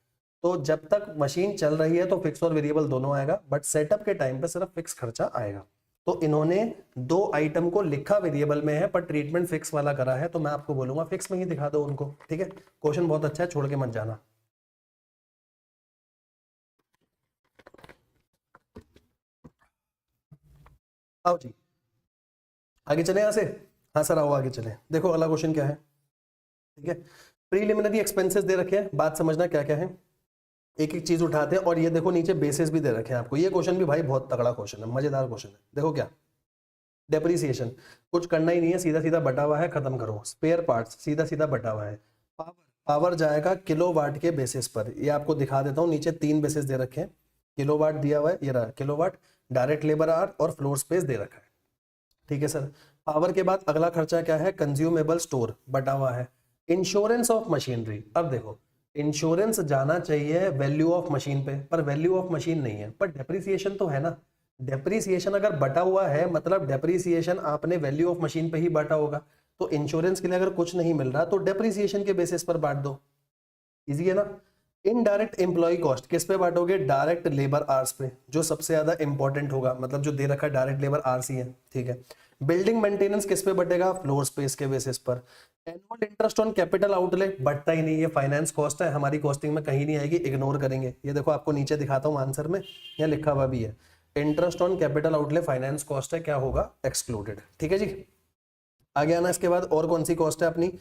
तो जब तक मशीन चल रही है तो फिक्स और वेरिएबल दोनों आएगा, बट सेटअप के टाइम पे सिर्फ फिक्स खर्चा आएगा। तो इन्होंने 2 आइटम को लिखा वेरिएबल में है, पर ट्रीटमेंट फिक्स वाला करा है, तो मैं आपको बोलूंगा फिक्स में ही दिखा दो उनको, ठीक है। क्वेश्चन बहुत अच्छा है, छोड़ के मत जाना। आओ जी आगे चले यहां से, हाँ सर आओ आगे चले। देखो अगला क्वेश्चन क्या है, ठीक है। प्रीलिमिनरी एक्सपेंसेस दे रखे हैं, बात समझना क्या क्या है, एक एक चीज उठाते हैं। और ये देखो नीचे बेसिस भी दे रखे हैं आपको, ये क्वेश्चन भी भाई बहुत तगड़ा क्वेश्चन है, मजेदार क्वेश्चन है। देखो क्या, डेप्रीसिएशन कुछ करना ही नहीं है, सीधा सीधा बटा हुआ है, खत्म करो। स्पेयर पार्ट्स सीधा सीधा बटा हुआ है। पावर, पावर जाएगा किलोवाट के बेसिस पर, ये आपको दिखा देता हूँ, नीचे 3 बेसिस दे रखे हैं, किलोवाट दिया हुआ है, ये रहा किलोवाट, डायरेक्ट लेबर आवर और फ्लोर स्पेस दे रखा है, ठीक है सर। पावर के बाद अगला खर्चा क्या है, कंज्यूमेबल स्टोर बटा हुआ है। इंश्योरेंस ऑफ मशीनरी, अब देखो इंश्योरेंस जाना चाहिए वैल्यू ऑफ मशीन पे, पर वैल्यू ऑफ मशीन नहीं है, पर डेप्रीसिएशन तो है ना। डेप्रीसिएशन अगर बटा हुआ है मतलब डेप्रीसिएशन आपने वैल्यू ऑफ मशीन पे ही बांटा होगा, तो इंश्योरेंस के लिए अगर कुछ नहीं मिल रहा तो डेप्रीसिएशन के बेसिस पर बांट दो, इजी है ना। इनडायरेक्ट एम्प्लॉय कॉस्ट किस पे बांटोगे, डायरेक्ट लेबर आवर्स पे, जो सबसे ज्यादा इंपॉर्टेंट होगा, मतलब जो दे रखा है डायरेक्ट लेबर आवर्स ही है, ठीक है। बिल्डिंग मेंटेनेंस किस पे बटेगा, फ्लोर स्पेस के बेसिस पर। Annual interest on capital outlay बटता ही नहीं, ये फाइनेंस कॉस्ट है, हमारी कॉस्टिंग में कहीं नहीं आएगी, इग्नोर करेंगे। ये देखो आपको नीचे दिखाता हूँ आंसर में, यहाँ लिखा हुआ भी है, interest on capital outlay finance cost है, क्या होगा एक्सक्लूडेड, ठीक है जी। आगे आना, इसके बाद और कौन सी कॉस्ट है अपनी,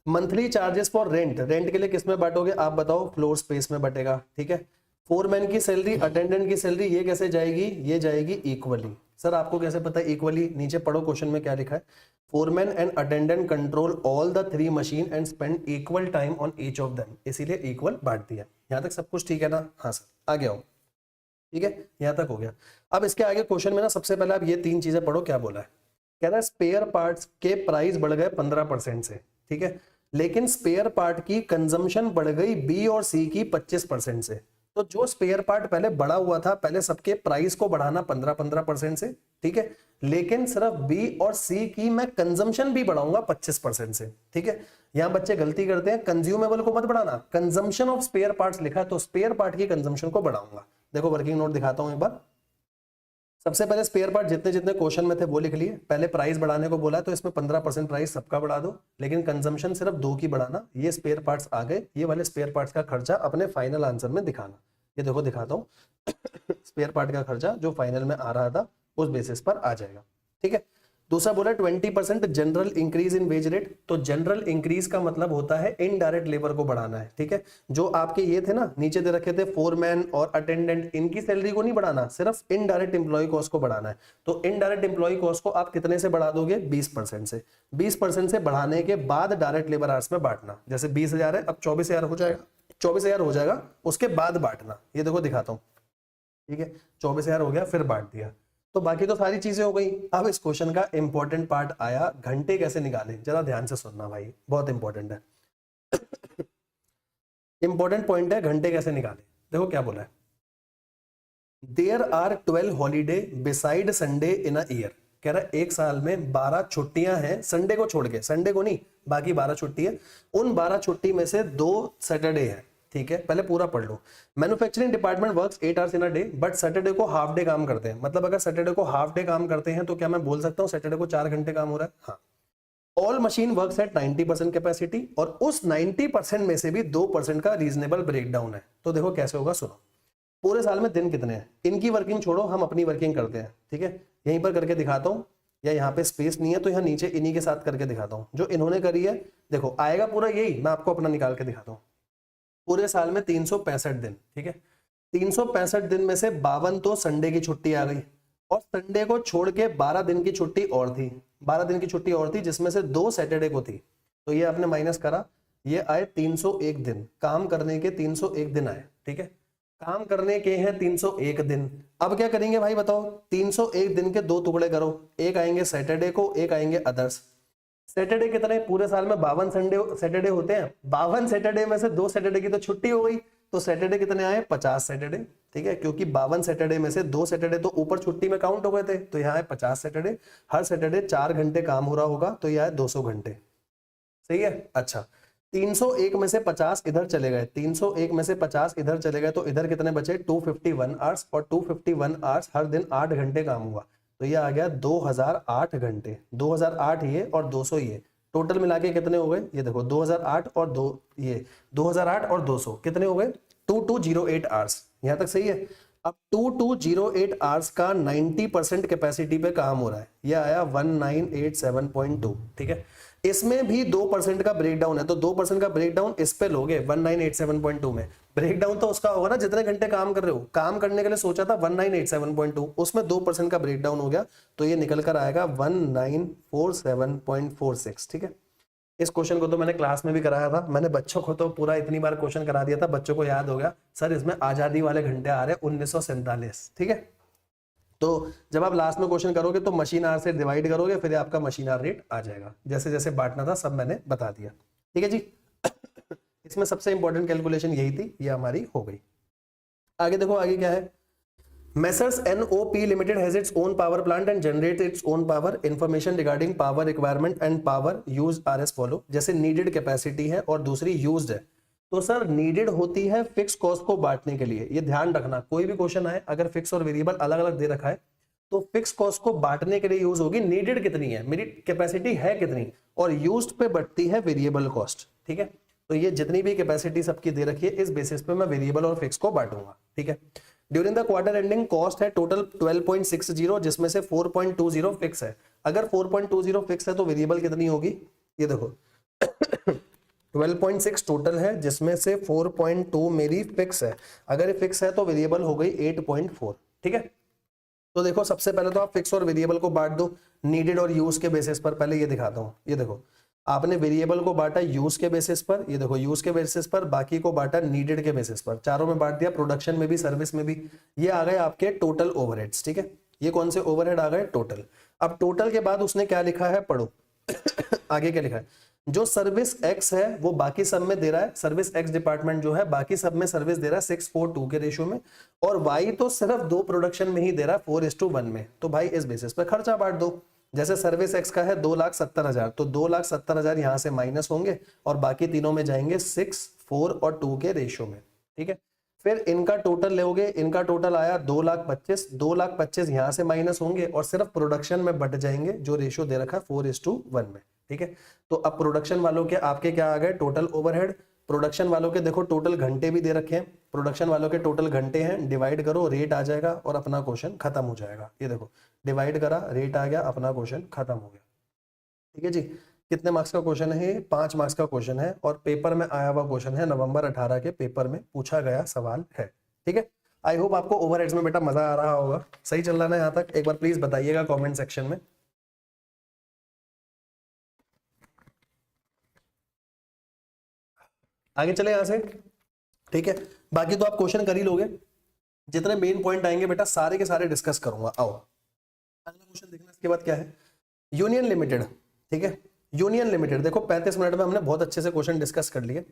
monthly charges for rent, rent के लिए किस में बांटोगे आप बताओ, फ्लोर स्पेस में बटेगा, ठीक है। फोरमैन की सैलरी, अटेंडेंट की सैलरी, ये कैसे जाएगी, ये जाएगी इक्वली, सर आपको कैसे पता है इक्वली? नीचे पढ़ो क्वेश्चन में क्या लिखा है, foreman and attendant control all the 3 machine and spend equal time on each of them, इसीलिए इक्वल बांट दिया। यहाँ तक सब कुछ ठीक है ना? हाँ सर, आगे आओ। ठीक है, यहाँ तक हो गया। अब इसके आगे क्वेश्चन में ना सबसे पहले आप ये 3 चीजें पढ़ो, क्या बोला है। कह रहा है स्पेयर पार्ट्स के प्राइस बढ़ गए 15% से, ठीक है, लेकिन स्पेयर पार्ट की कंजम्पशन बढ़ गई बी और सी की 25% से। तो जो स्पेयर पार्ट पहले बढ़ा हुआ था, पहले सबके प्राइस को बढ़ाना 15% से, ठीक है, लेकिन सिर्फ बी और सी की मैं कंजम्पशन भी बढ़ाऊंगा 25% से, ठीक है। यहां बच्चे गलती करते हैं, कंज्यूमेबल को मत बढ़ाना, कंजम्पशन ऑफ स्पेयर पार्ट्स लिखा है तो स्पेयर पार्ट की कंजम्पशन को बढ़ाऊंगा। देखो वर्किंग नोट दिखाता हूं एक बार। सबसे पहले स्पेयर पार्ट जितने जितने क्वेश्चन में थे वो लिख लिए। पहले प्राइस बढ़ाने को बोला तो इसमें 15% प्राइस सबका बढ़ा दो, लेकिन कंजम्पशन सिर्फ 2 की बढ़ाना। ये स्पेयर पार्ट्स आ गए, ये वाले स्पेयर पार्ट्स का खर्चा अपने फाइनल आंसर में दिखाना। ये देखो दिखाता हूँ स्पेयर पार्ट का खर्चा जो फाइनल में आ रहा था उस बेसिस पर आ जाएगा, ठीक है। दूसरा बोला 20% general increase in wage rate. तो जनरल इंक्रीज का मतलब होता है इनडायरेक्ट लेबर को बढ़ाना है, ठीक है। जो आपके ये थे ना नीचे दे रखे थे फोरमैन और अटेंडेंट, इनकी सैलरी को नहीं बढ़ाना, सिर्फ इनडायरेक्ट एम्प्लॉय कॉस्ट को बढ़ाना है। तो इनडायरेक्ट एम्प्लॉय कॉस्ट को आप कितने से बढ़ा दोगे? 20% से। 20% से बढ़ाने के बाद डायरेक्ट लेबर आवर्स में बांटना। जैसे 20,000 है, अब 24,000 हो जाएगा, 24,000 हो जाएगा, उसके बाद बांटना। ये देखो दिखाता हूं, ठीक है, 24,000 हो गया फिर बांट दिया। तो बाकी तो सारी चीजें हो गई। अब इस क्वेश्चन का इंपॉर्टेंट पार्ट आया, घंटे कैसे निकाले। जरा ध्यान से सुनना भाई, बहुत इंपॉर्टेंट है इंपॉर्टेंट पॉइंट है, घंटे कैसे निकाले। देखो क्या बोला है, there are 12 holiday beside Sunday in a year. कह रहा है एक साल में 12 छुट्टियां हैं, संडे को छोड़ के, संडे को नहीं बाकी 12 छुट्टी है। उन 12 छुट्टी में से 2 सैटरडे है, ठीक है। पहले पूरा पढ़ लो। Manufacturing department works 8 hours in a day, but Saturday को हाफ डे काम करते हैं। मतलब अगर सैटरडे को हाफ डे काम करते हैं तो क्या मैं बोल सकता हूँ सैटरडे को 4 घंटे काम हो रहा है? हाँ। All machine works at 90% capacity, और उस 90% में से भी 2% का रीजनेबल ब्रेकडाउन है। तो देखो कैसे होगा, सुनो। पूरे साल में दिन कितने हैं? इनकी वर्किंग छोड़ो, हम अपनी वर्किंग करते हैं, ठीक है। यहीं पर करके दिखाता हूँ, या यहाँ पे स्पेस नहीं है तो यहाँ नीचे इन्हीं के साथ करके दिखाता हूँ। जो इन्होंने करी है देखो आएगा पूरा यही, मैं आपको अपना निकाल के दिखाता हूँ। पूरे साल में 365 दिन, ठीक है। 365 दिन में से 52 तो संडे की छुट्टी आ गई, और संडे को छोड़ के 12 दिन की छुट्टी और थी, 12 दिन की छुट्टी और थी, जिसमें से 2 सैटरडे को थी। तो ये आपने माइनस करा, ये आए 301 दिन, काम करने के 301 दिन आए, ठीक है। काम करने के हैं 301 दिन। अब क्या करेंगे भाई बताओ, 301 दिन के 2 टुकड़े करो, एक आएंगे सैटरडे को, एक आएंगे अदर्स। सैटरडे कितने? पूरे साल में 52 सैटरडे होते हैं, 52 सैटरडे में से 2 सैटरडे की तो छुट्टी हो गई, तो सैटरडे कितने आए? 50 सैटरडे, ठीक है। क्योंकि 52 सैटरडे में से 2 सैटरडे तो ऊपर छुट्टी में काउंट हो गए थे, तो यहाँ है 50 सैटरडे। हर सैटरडे 4 घंटे काम हो रहा होगा, तो यह है 200 घंटे, सही है। अच्छा, 301 में से 50 इधर चले गए, 301 में से 50 इधर चले गए, तो इधर कितने बचे? 251 आवर्स, और 251 आवर्स हर दिन 8 घंटे काम हुआ, तो ये आ गया 2008 घंटे। 2008 ये और 200 ये, टोटल मिला के कितने हो गए? ये देखो 2008 और 2008 और 200 कितने हो गए? 2208 आवर्स। यहां तक सही है। अब 2208 आवर्स का 90% कैपेसिटी पे काम हो रहा है, ये आया 1987.2, ठीक है। इसमें भी 2% का ब्रेकडाउन है, तो 2% का ब्रेकडाउन इस पे लोगे 1987.2 में। ब्रेकडाउन तो उसका होगा ना जितने घंटे काम कर रहे हो, काम करने के लिए सोचा था 1987.2, उसमें 2% का ब्रेकडाउन हो गया, तो ये निकल कर आएगा 1947.46, ठीक है। इस क्वेश्चन को तो मैंने क्लास में भी कराया था, मैंने बच्चों को तो पूरा इतनी बार क्वेश्चन करा दिया था, बच्चों को याद हो गया सर इसमें आजादी वाले घंटे आ रहे हैं 1947, ठीक है। तो जब आप लास्ट में क्वेश्चन करोगे तो मशीन आवर से डिवाइड करोगे, फिर आपका मशीन आवर रेट आ जाएगा। जैसे जैसे बांटना था सब मैंने बता दिया, ठीक है जी। इसमें सबसे इंपॉर्टेंट कैलकुलेशन यही थी, ये हमारी हो गई। आगे देखो, आगे क्या है। Messrs NOP Limited has its own power plant and generates its own power. Information regarding power requirement and power use are as follow. जैसे needed capacity है और दूसरी used है, तो सर needed होती है फिक्स कॉस्ट को बांटने के लिए। ये ध्यान रखना, कोई भी क्वेश्चन आए अगर फिक्स और वेरिएबल अलग अलग दे रखा है तो फिक्स कॉस्ट को बांटने के लिए यूज होगी नीडेड कितनी है, मेरी कैपेसिटी है कितनी, और यूज्ड पे बढ़ती है वेरिएबल कॉस्ट, ठीक है। तो ये जितनी भी कैपेसिटी सबकी दे रखी है इस बेसिस पे मैं वेरिएबल और फिक्स को बांटूंगा, ठीक है। During the quarter ending cost है टोटल 12.60, जिसमें से 4.20 फिक्स है। अगर 4.20 फिक्स है तो वेरिएबल कितनी होगी, ये देखो 12.6 टोटल है, जिसमें से 4.2 मेरी फिक्स है। अगर ये फिक्स है तो वेरिएबल हो गई 8.4, ठीक है। तो देखो सबसे पहले तो आप फिक्स और वेरिएबल को बांट दो नीडेड और यूज के बेसिस पर। पहले ये दिखाता हूँ, ये देखो आपने वेरिएबल को बांटा यूज के बेसिस पर, ये देखो यूज के बेसिस पर, बाकी को बांटा नीडेड के बेसिस पर, चारों में बांट दिया, प्रोडक्शन में भी सर्विस में भी। ये आ गए आपके टोटल ओवरहेड्स, ठीक है। ये कौन से ओवरहेड आ गए? टोटल। अब टोटल के बाद उसने क्या लिखा है पढ़ो आगे क्या लिखा है? जो सर्विस एक्स है वो बाकी सब में दे रहा है, सर्विस एक्स डिपार्टमेंट जो है बाकी सब में सर्विस दे रहा है 6:4 के रेशियो में, और वाई तो सिर्फ 2 प्रोडक्शन में ही दे रहा है 4:1 में। तो भाई इस बेसिस पे खर्चा बांट दो। जैसे सर्विस एक्स का है 2,70,000, तो 2,70,000 यहां से माइनस होंगे और बाकी तीनों में जाएंगे 6, 4 और 2 के रेशियो में, ठीक है। फिर इनका टोटल लोगे, इनका टोटल आया 2,25,000, 2,25,000 यहां से माइनस होंगे और सिर्फ प्रोडक्शन में बट जाएंगे जो रेशियो दे रखा है 4:1 में, ठीक है। तो अब प्रोडक्शन वालों के आपके क्या आ गए? Total overhead. प्रोडक्शन वालों के देखो टोटल घंटे भी दे रखे हैं, प्रोडक्शन वालों के टोटल घंटे हैं, डिवाइड करो रेट आ जाएगा और अपना क्वेश्चन खत्म हो जाएगा। ये देखो डिवाइड करा, रेट आ गया, अपना क्वेश्चन खत्म हो गया, ठीक है जी। कितने मार्क्स का क्वेश्चन है? 5 मार्क्स का क्वेश्चन है और पेपर में आया हुआ क्वेश्चन है, नवंबर 18 के पेपर में पूछा गया सवाल है, ठीक है। आई होप आपको ओवरहेड्स में बेटा मजा आ रहा होगा, सही चल रहा है यहाँ तक? एक बार प्लीज बताइएगा कमेंट सेक्शन में। आगे चले यहां से, ठीक है। बाकी तो आप क्वेश्चन कर ही लोगे, जितने मेन पॉइंट आएंगे बेटा सारे के सारे डिस्कस करूंगा। आओ अगला क्वेश्चन देखना, इसके बाद क्या है? यूनियन लिमिटेड, ठीक है। यूनियन लिमिटेड देखो 35 मिनट में हमने बहुत अच्छे से क्वेश्चन डिस्कस कर लिए।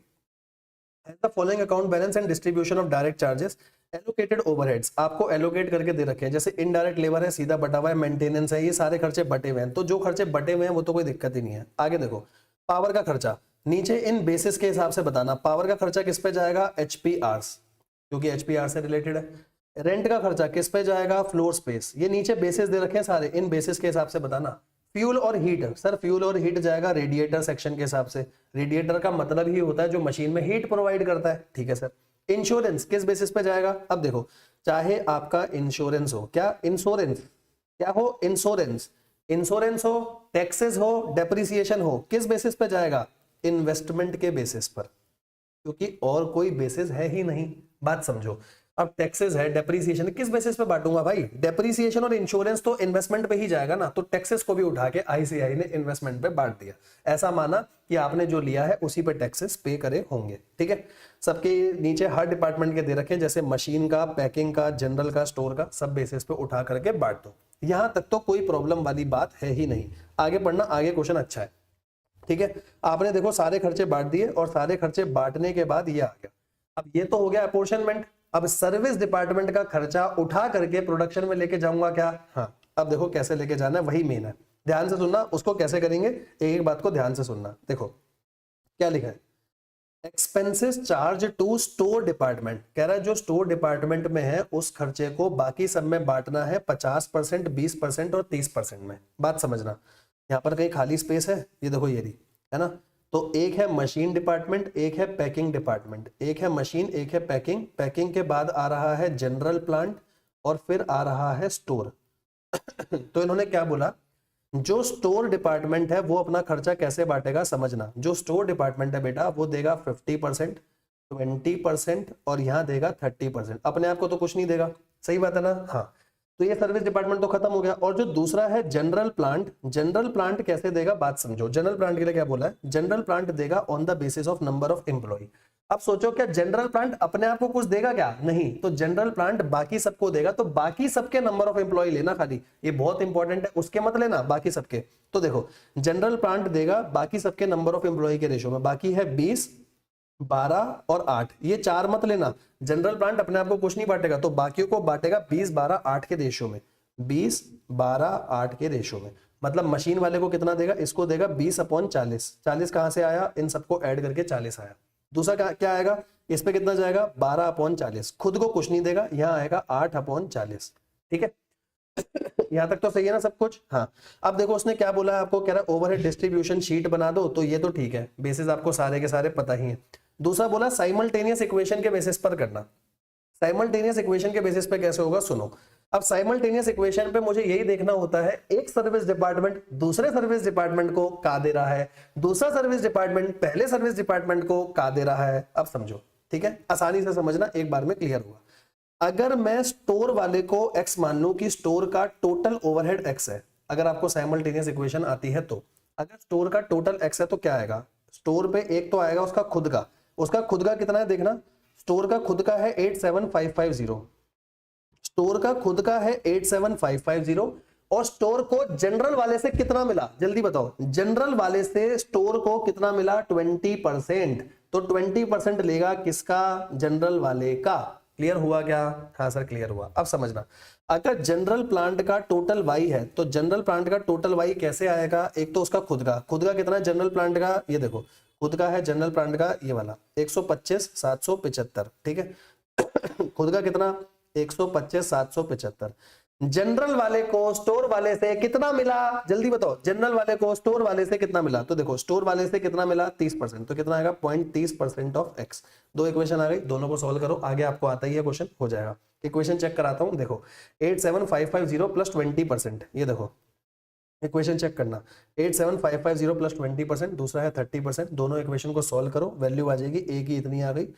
The following account balance and distribution of direct charges allocated overheads, आपको एलोकेट करके दे रखे हैं। जैसे इनडायरेक्ट लेबर है, सीधा बटा हुआ है, मेंटेनेंस है, ये सारे खर्चे बटे हुए हैं। तो जो खर्चे बटे हुए हैं वो तो कोई दिक्कत ही नहीं है। आगे देखो पावर का खर्चा, नीचे इन बेसिस के हिसाब से बताना पावर का खर्चा किस पे जाएगा? HPR, क्योंकि HPR से रिलेटेड है। रेंट का खर्चा किस पे जाएगा? Floor space. ये नीचे बेसिस दे रखे हैं सारे, इन बेसिस के हिसाब से बताना। फ्यूल और हीट, सर फ्यूल और हीट जाएगा रेडिएटर सेक्शन के हिसाब से। रेडिएटर का मतलब ही होता है जो मशीन में हीट प्रोवाइड करता है, ठीक है सर। इंश्योरेंस किस बेसिस पे जाएगा? अब देखो चाहे आपका इंश्योरेंस हो, क्या इंश्योरेंस, क्या हो इंश्योरेंस, इंश्योरेंस हो, टैक्सेस हो, डेप्रिसिएशन हो, किस बेसिस पे जाएगा? इन्वेस्टमेंट के बेसिस पर, क्योंकि और कोई बेसिस है ही नहीं। बात समझो, अब टैक्सेस है, डेप्रिसिएशन, किस बेसिस पे बांटूंगा भाई? डेप्रिसिएशन और इंश्योरेंस तो इन्वेस्टमेंट पे ही जाएगा ना, तो टैक्सेस को भी उठा के आईसीआई ने इन्वेस्टमेंट पे बांट दिया। ऐसा माना कि आपने जो लिया है उसी पे टैक्सेस पे करे होंगे, ठीक है। सबके नीचे हर डिपार्टमेंट के दे रखे, जैसे मशीन का, पैकिंग का, जनरल का, स्टोर का, सब बेसिस पे उठा करके बांट दो। यहां तक तो कोई प्रॉब्लम वाली बात है ही नहीं। आगे पढ़ना, आगे क्वेश्चन अच्छा है, ठीक है। आपने देखो सारे खर्चे बांट दिए और सारे खर्चे बांटने के बाद ये आ गया। अब ये तो हो गया अपोर्शनमेंट। अब सर्विस डिपार्टमेंट का खर्चा उठा करके प्रोडक्शन में लेके जाऊंगा क्या? हाँ, अब देखो कैसे लेके जाना है, वही मेन है। ध्यान से सुनना, उसको कैसे करेंगे एक बात को ध्यान से सुनना। देखो क्या लिखा है? Expenses charge to store department, कह रहा है जो स्टोर डिपार्टमेंट में है उस खर्चे को बाकी सब में बांटना है 50%, 20% और 30% में। बात समझना, यहाँ पर कहीं खाली स्पेस है? ये देखो ये रही, है ना। तो एक है मशीन डिपार्टमेंट, एक है पैकिंग डिपार्टमेंट, एक है मशीन, एक है पैकिंग। पैकिंग के बाद आ रहा है जनरल प्लांट और फिर आ रहा है स्टोर। तो इन्होंने क्या बोला? जो स्टोर डिपार्टमेंट है वो अपना खर्चा कैसे बांटेगा समझना। जो स्टोर डिपार्टमेंट है बेटा वो देगा 50%, 20% और यहाँ देगा 30%। अपने आप को तो कुछ नहीं देगा, सही बात है ना? हाँ, तो ये सर्विस डिपार्टमेंट तो खत्म हो गया। और जो दूसरा है जनरल प्लांट, जनरल प्लांट कैसे देगा बात समझो। जनरल प्लांट के लिए क्या बोला है? जनरल प्लांट देगा on the basis of number of employ. अब सोचो क्या जनरल प्लांट अपने आप को कुछ देगा क्या? नहीं, तो जनरल प्लांट बाकी सबको देगा। तो बाकी सबके नंबर ऑफ एम्प्लॉय लेना खाली, ये बहुत इंपॉर्टेंट है, उसके मत लेना, बाकी सबके। तो देखो जनरल प्लांट देगा बाकी सबके नंबर ऑफ एम्प्लॉय के रेशियो में। बाकी है 20, 12 और 8, ये 4 मत लेना। जनरल प्लांट अपने आप को कुछ नहीं बांटेगा, तो बाकियों को बांटेगा 20, 12, 8 के रेशियो में। 20, 12, 8 के रेशियो में। मतलब मशीन वाले को कितना देगा? इसको देगा 20/40। 40 कहां से आया? इन सबको ऐड करके 40 आया। दूसरा क्या आएगा? इस पे कितना जाएगा? 12/40। खुद को कुछ नहीं देगा, यहां आएगा 8/40, ठीक है। यहां तक तो सही है ना सब कुछ? हाँ। अब देखो उसने क्या बोला है आपको, कह रहा है ओवरहेड डिस्ट्रीब्यूशन शीट बना दो, तो ये तो ठीक है, बेसिस आपको सारे के सारे पता ही है। दूसरा बोला साइमल्टेनियस इक्वेशन के बेसिस पर करना। साइमल्टेनियस इक्वेशन के बेसिस पे कैसे होगा सुनो। अब साइमल्टेनियस इक्वेशन पे मुझे यही देखना होता है, एक सर्विस डिपार्टमेंट दूसरे सर्विस डिपार्टमेंट को का दे रहा है, दूसरा सर्विस डिपार्टमेंट पहले सर्विस डिपार्टमेंट को का दे रहा है। अब समझो, ठीक है, आसानी से समझना, एक बार में क्लियर होगा। अगर मैं स्टोर वाले को x मान लूं कि स्टोर का टोटल ओवरहेड x है, अगर आपको साइमल्टेनियस इक्वेशन आती है तो अगर स्टोर का टोटल x है तो क्या आएगा, स्टोर पे एक तो आएगा उसका खुद का कितना है देखना, स्टोर का खुद का है 87550, स्टोर का खुद का है 87550 और स्टोर को जनरल वाले से कितना मिला जल्दी बताओ, जनरल वाले से स्टोर को कितना मिला 20%, तो 20% लेगा किसका, जनरल वाले का। क्लियर हुआ क्या, हाँ सर क्लियर हुआ। अब समझना, अगर जनरल प्लांट का टोटल वाई है तो जनरल प्लांट का टोटल वाई कैसे आएगा, एक तो उसका खुद का कितना है जनरल प्लांट का, ये देखो खुद का है जनरल प्लांट का ये वाला 125,775, ठीक है खुद का कितना 125,775, जनरल वाले को स्टोर वाले से कितना मिला जल्दी बताओ, जनरल वाले को स्टोर वाले से कितना मिला, तो देखो स्टोर वाले से कितना मिला 30%, तो कितना आएगा 0.30% ऑफ x। दो इक्वेशन आ गई, दोनों को सॉल्व करो, आगे आपको आता ही है क्वेश्चन, हो जाएगा। इक्वेशन चेक कराता हूं, देखो 87550 प्लस 20%, ये देखो इक्वेशन चेक करना 87550 प्लस 20%, दूसरा है 30%, दोनों इक्वेशन को सॉल्व करो, वैल्यू आ जाएगी a की इतनी आ गई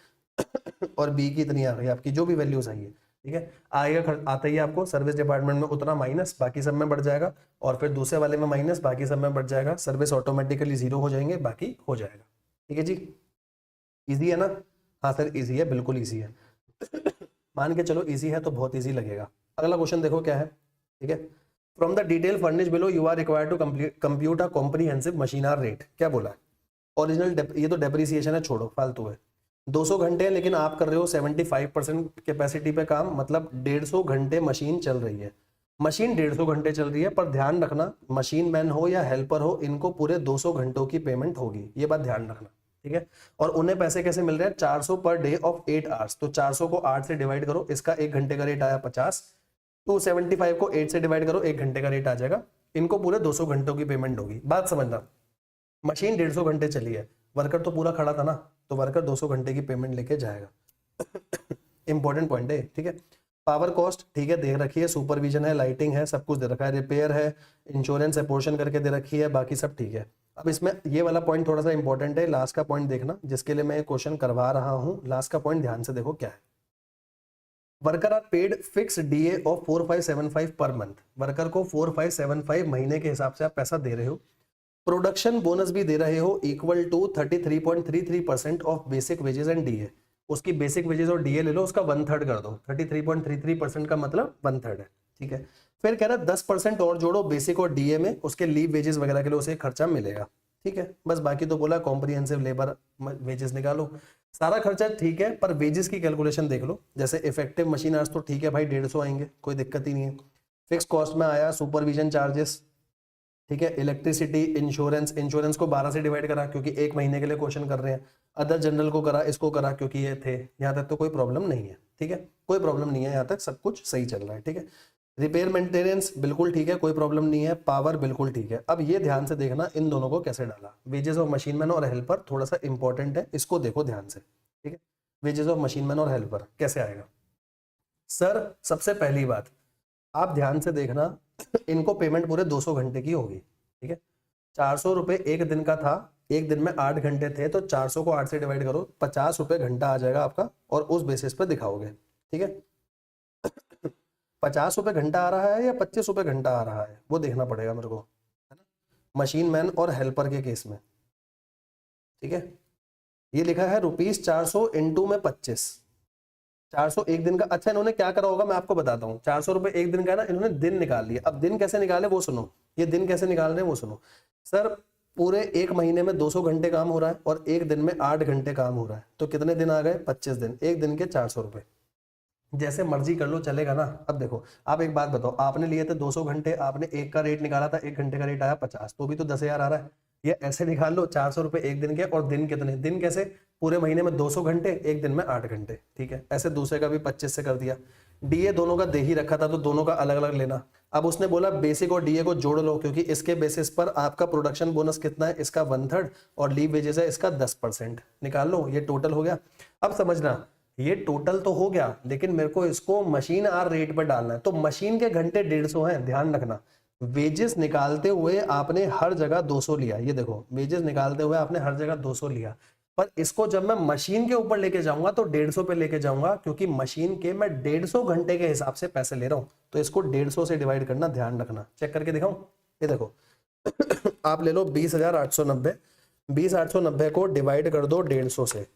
और b की इतनी आ गई, आपकी जो भी वैल्यूज आई है, ठीक है। आएगा आता ही आपको सर्विस डिपार्टमेंट में उतना माइनस, बाकी सब में बढ़ जाएगा, और फिर दूसरे वाले में माइनस, बाकी सब में बढ़ जाएगा, सर्विस ऑटोमेटिकली 0 हो जाएंगे, बाकी हो जाएगा। ठीक है जी, इजी है ना, हाँ सर इजी है, बिल्कुल इजी है मान के चलो इजी है तो बहुत इजी लगेगा। अगला क्वेश्चन देखो क्या है, ठीक है। From the detail furnish below you are required to compute a comprehensive machine hour rate, क्या बोला है, ओरिजिनल ये तो डेप्रिसिएशन है, छोड़ो फालतू है, 200 घंटे हैं लेकिन आप कर रहे हो 75% कैपेसिटी पे काम, मतलब 150 घंटे मशीन चल रही है, मशीन 150 घंटे चल रही है, पर ध्यान रखना मशीन मैन हो या हेल्पर हो इनको पूरे 200 घंटों की पेमेंट होगी, ये बात ध्यान रखना, ठीक है। और उन्हें पैसे कैसे मिल रहे हैं, 400 पर डे ऑफ 8 आवर्स, तो 400 को 8 से डिवाइड करो, इसका 1 घंटे का रेट आया 50, 275 को 8 से डिवाइड करो, 1 घंटे का रेट आ जाएगा, इनको पूरे 200 घंटों की पेमेंट होगी। बात समझना, मशीन 150 घंटे चली है, वर्कर तो पूरा खड़ा था ना, तो वर्कर 200 घंटे की पेमेंट लेके जाएगा इंपॉर्टेंट पॉइंट है, ठीक है। पावर कॉस्ट ठीक है दे रखी है, सुपरविजन है, लाइटिंग है, सब कुछ दे रखा है, रिपेयर है, इंश्योरेंस अपोर्शन करके दे रखी है, बाकी सब ठीक है। अब इसमें ये वाला पॉइंट थोड़ा सा इंपॉर्टेंट है, लास्ट का पॉइंट देखना, जिसके लिए मैं क्वेश्चन करवा रहा हूं, लास्ट का पॉइंट ध्यान से देखो क्या है। Worker are paid fix DA of 4575 per month, worker को 4575 महीने के हिसाब से आप पैसा दे रहे हो, प्रोडक्शन बोनस भी दे रहे हो equal to 33.33% of basic wages and DA, उसकी बेसिक वेजेस और डीए ले लो, उसका 1/3 कर दो, 33.33% का मतलब 1/3 है, ठीक है। फिर कह रहा है 10% और जोड़ो बेसिक और डीए में, उसके लीव वेजेस वगैरह के लिए उसे खर्चा मिलेगा, ठीक है। बस बाकी तो बोला कॉम्प्रिहेंसिव लेबर वेजेस निकालो, सारा खर्चा ठीक है, पर वेजेस की कैलकुलेशन देख लो, जैसे इफेक्टिव मशीन आवर्स तो ठीक है भाई 150 आएंगे, कोई दिक्कत ही नहीं है। फिक्स कॉस्ट में आया सुपरविजन चार्जेस, ठीक है, इलेक्ट्रिसिटी, इंश्योरेंस को 12 से डिवाइड करा क्योंकि 1 महीने के लिए क्वेश्चन कर रहे हैं, अदर जनरल को करा, इसको करा क्योंकि ये थे, यहाँ तक तो कोई प्रॉब्लम नहीं है, ठीक है, कोई प्रॉब्लम नहीं है, यहाँ तक सब कुछ सही चल रहा है, ठीक है। रिपेयर मेंटेनेंस बिल्कुल ठीक है, कोई प्रॉब्लम नहीं है, पावर बिल्कुल ठीक है। अब ये ध्यान से देखना इन दोनों को कैसे डाला, वेजेस ऑफ मशीन मैन और हेल्पर थोड़ा सा इंपॉर्टेंट है, इसको देखो ध्यान से, ठीक है। वेजेस ऑफ मशीन मैन और हेल्पर कैसे आएगा सर, सबसे पहली बात आप ध्यान से देखना इनको पेमेंट पूरे 200 घंटे की होगी, ठीक है। 400 रुपए एक दिन का था, एक दिन में 8 घंटे थे, तो 400 को 8 से डिवाइड करो, 50 रुपए घंटा आ जाएगा आपका, और उस बेसिस पे दिखाओगे, ठीक है। 50 रुपए घंटा आ रहा है या 25 रुपए घंटा आ रहा है वो देखना पड़ेगा मेरे को, है ना, मशीन मैन और हेल्पर के केस में, ठीक है। ये लिखा है ₹400 इंटू में 25, 400 एक दिन का। अच्छा इन्होंने क्या करा होगा मैं आपको बताता हूँ, 400 रुपए एक दिन का ना, इन्होंने दिन निकाल लिया। अब दिन कैसे निकाले वो सुनो, ये दिन कैसे निकाल रहे हैं वो सुनो। सर पूरे 1 महीने में 200 घंटे काम हो रहा है और एक दिन में 8 घंटे काम हो रहा है, तो कितने दिन आ गए 25 दिन, एक दिन के 400 रुपए, जैसे मर्जी कर लो चलेगा ना। अब देखो आप एक बात बताओ, आपने लिए थे 200 घंटे, आपने एक का रेट निकाला था, 1 घंटे का रेट आया 50, तो भी तो 10,000 आ रहा है। ये ऐसे निकाल लो 400 रुपए एक दिन के, और दिन कितने, दिन कैसे, पूरे महीने में 200 घंटे, एक दिन में 8 घंटे, ठीक है। ऐसे दूसरे का भी 25 से कर दिया। डीए दोनों का दे ही रखा था तो दोनों का अलग अलग लेना। अब उसने बोला बेसिक और डीए को जोड़ लो, क्योंकि इसके बेसिस पर आपका प्रोडक्शन बोनस कितना है, इसका 1/3, और लीव वेजेस है इसका 10%, निकाल लो, ये टोटल हो गया। अब समझना ये टोटल तो हो गया, लेकिन मेरे को इसको मशीन आर रेट पर डालना है, तो मशीन के घंटे 150 हैं, ध्यान रखना। वेजेस निकालते हुए आपने हर जगह 200 लिया, ये देखो वेजेस निकालते हुए आपने हर जगह 200 लिया, पर इसको जब मैं मशीन के ऊपर लेके जाऊंगा तो 150 पे लेके जाऊंगा, क्योंकि मशीन के मैं 150 घंटे के हिसाब से पैसे ले रहा हूं, तो इसको 150 से डिवाइड करना ध्यान रखना। चेक करके दिखाऊं, ये देखो आप ले लो 20,890, 20,890 को डिवाइड कर दो 150 से,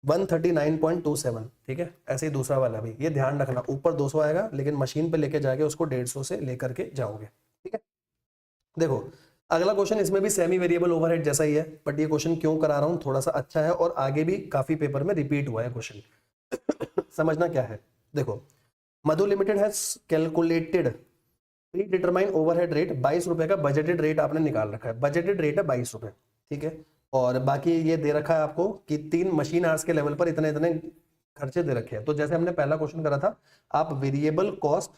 139.27, ठीक है। ऐसे ही दूसरा वाला भी, ये ध्यान रखना, ऊपर 200 आएगा लेकिन मशीन पे लेके जाके उसको 150 से लेकर के जाओगे, ठीक है। देखो अगला क्वेश्चन, इसमें भी सेमी वेरिएबल ओवरहेड जैसा ही है, बट ये क्वेश्चन क्यों करा रहा हूं, थोड़ा सा अच्छा है और आगे भी काफी पेपर में रिपीट हुआ है क्वेश्चन। समझना क्या है, देखो Madhu limited has calculated pre determine overhead rate, 22 रुपए का बजटेड रेट आपने निकाल रखा है, बजटेड रेट है 22 रुपए, ठीक है। और बाकी ये दे रखा है आपको कि 3 मशीन आवर्स के लेवल पर इतने इतने खर्चे दे रखे हैं। तो जैसे हमने पहला क्वेश्चन करा था, आप वेरिएबल कॉस्ट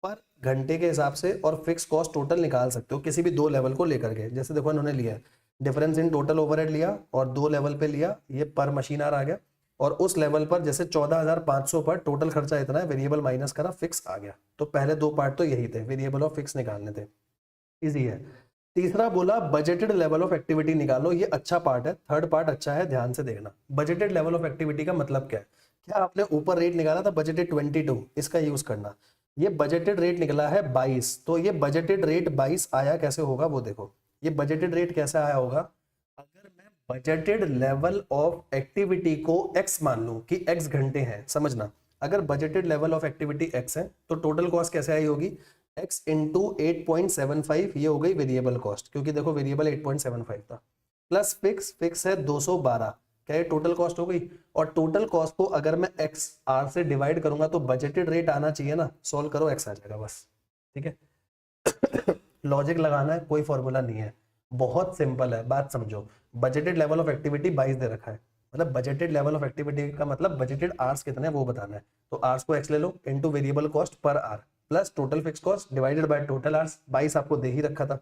पर घंटे के हिसाब से और फिक्स कॉस्ट टोटल निकाल सकते हो किसी भी 2 लेवल को लेकर के। जैसे देखो इन्होंने लिया डिफरेंस इन टोटल ओवरहेड लिया और 2 लेवल पे लिया, ये पर मशीन आवर आ गया, और उस लेवल पर जैसे 14,500 पर टोटल खर्चा इतना है, वेरिएबल माइनस करा, फिक्स आ गया। तो पहले 2 पार्ट तो यही थे, वेरिएबल और फिक्स निकालने थे, इजी है। तीसरा बोला बजटेड लेवल ऑफ एक्टिविटी निकालो, ये अच्छा पार्ट है, थर्ड पार्ट अच्छा है, ध्यान से देखना। बजटेड लेवल ऑफ एक्टिविटी का मतलब क्या है, क्या आपने ऊपर रेट निकाला था बजटेड 22, इसका यूज करना। ये बजटेड रेट निकला है 22, तो ये बजटेड रेट 22 आया कैसे होगा वो देखो। ये बजटेड रेट कैसे आया होगा, अगर मैं बजटेड लेवल ऑफ एक्टिविटी को x मान लूं कि x घंटे हैं, समझना, अगर budgeted level of activity x है तो टोटल कॉस्ट कैसे आई होगी, x इंटू 8.75, ये हो गई वेरिएबल कॉस्ट, क्योंकि देखो वेरिएबल 8.75 था, प्लस फिक्स है 212, क्या ये टोटल कॉस्ट हो गई। और टोटल कॉस्ट को अगर मैं x r से डिवाइड करूंगा तो बजटेड रेट आना चाहिए ना, सॉल्व करो x आ जाएगा बस, ठीक है। लॉजिक लगाना है, कोई फॉर्मूला नहीं है, बहुत सिंपल है, बात समझो। बजटेड लेवल ऑफ एक्टिविटी 22 दे रखा है, मतलब बजटेड लेवल ऑफ एक्टिविटी का मतलब बजटेड आवर्स कितने हैं वो बताना है, तो आवर्स को x ले लो into variable cost per hour plus total fix cost divided by total hours, 22 आपको दे ही रखा था,